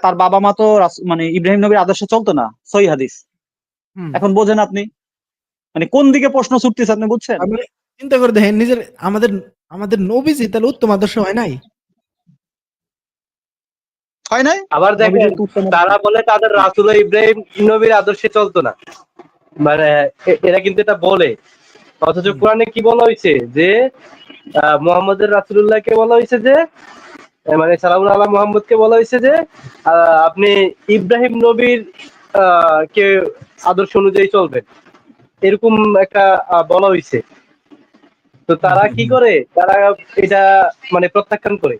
তার বাবা মা তো মানে ইব্রাহিম নবীর আদর্শে চলতো না, সহিহ হাদিস। হুম, এখন বোঝেন আপনি, মানে কোন দিকে প্রশ্ন ছুটতেছে আপনি বুঝছেন? তার মানে চিন্তা করে দেখেন নিজের আমাদের আমাদের নবীজি তাহলে উত্তম আদর্শ হয় নাই? হয় নাই? আবার নবীজি দেখেন, তো উত্তম। তারা বলে তাদের রাসূল ইব্রাহিম নবীর আদর্শে চলতো না, মানে এরা কিন্তু এটা বলে। অথচ হুম, কোরআনে কি বলা হয়েছে যে মুহাম্মদের রাসূলুল্লাহকে বলা হয়েছে যে মানে সালামুন আলা মুহাম্মদকে বলা হয়েছে যে আপনি ইব্রাহিম নবীর কে আদর্শ অনুযায়ী চলবেন, এরকম একটা বলা হয়েছে। তো তারা কি করে, তারা এটা মানে প্রত্যাখ্যান করে।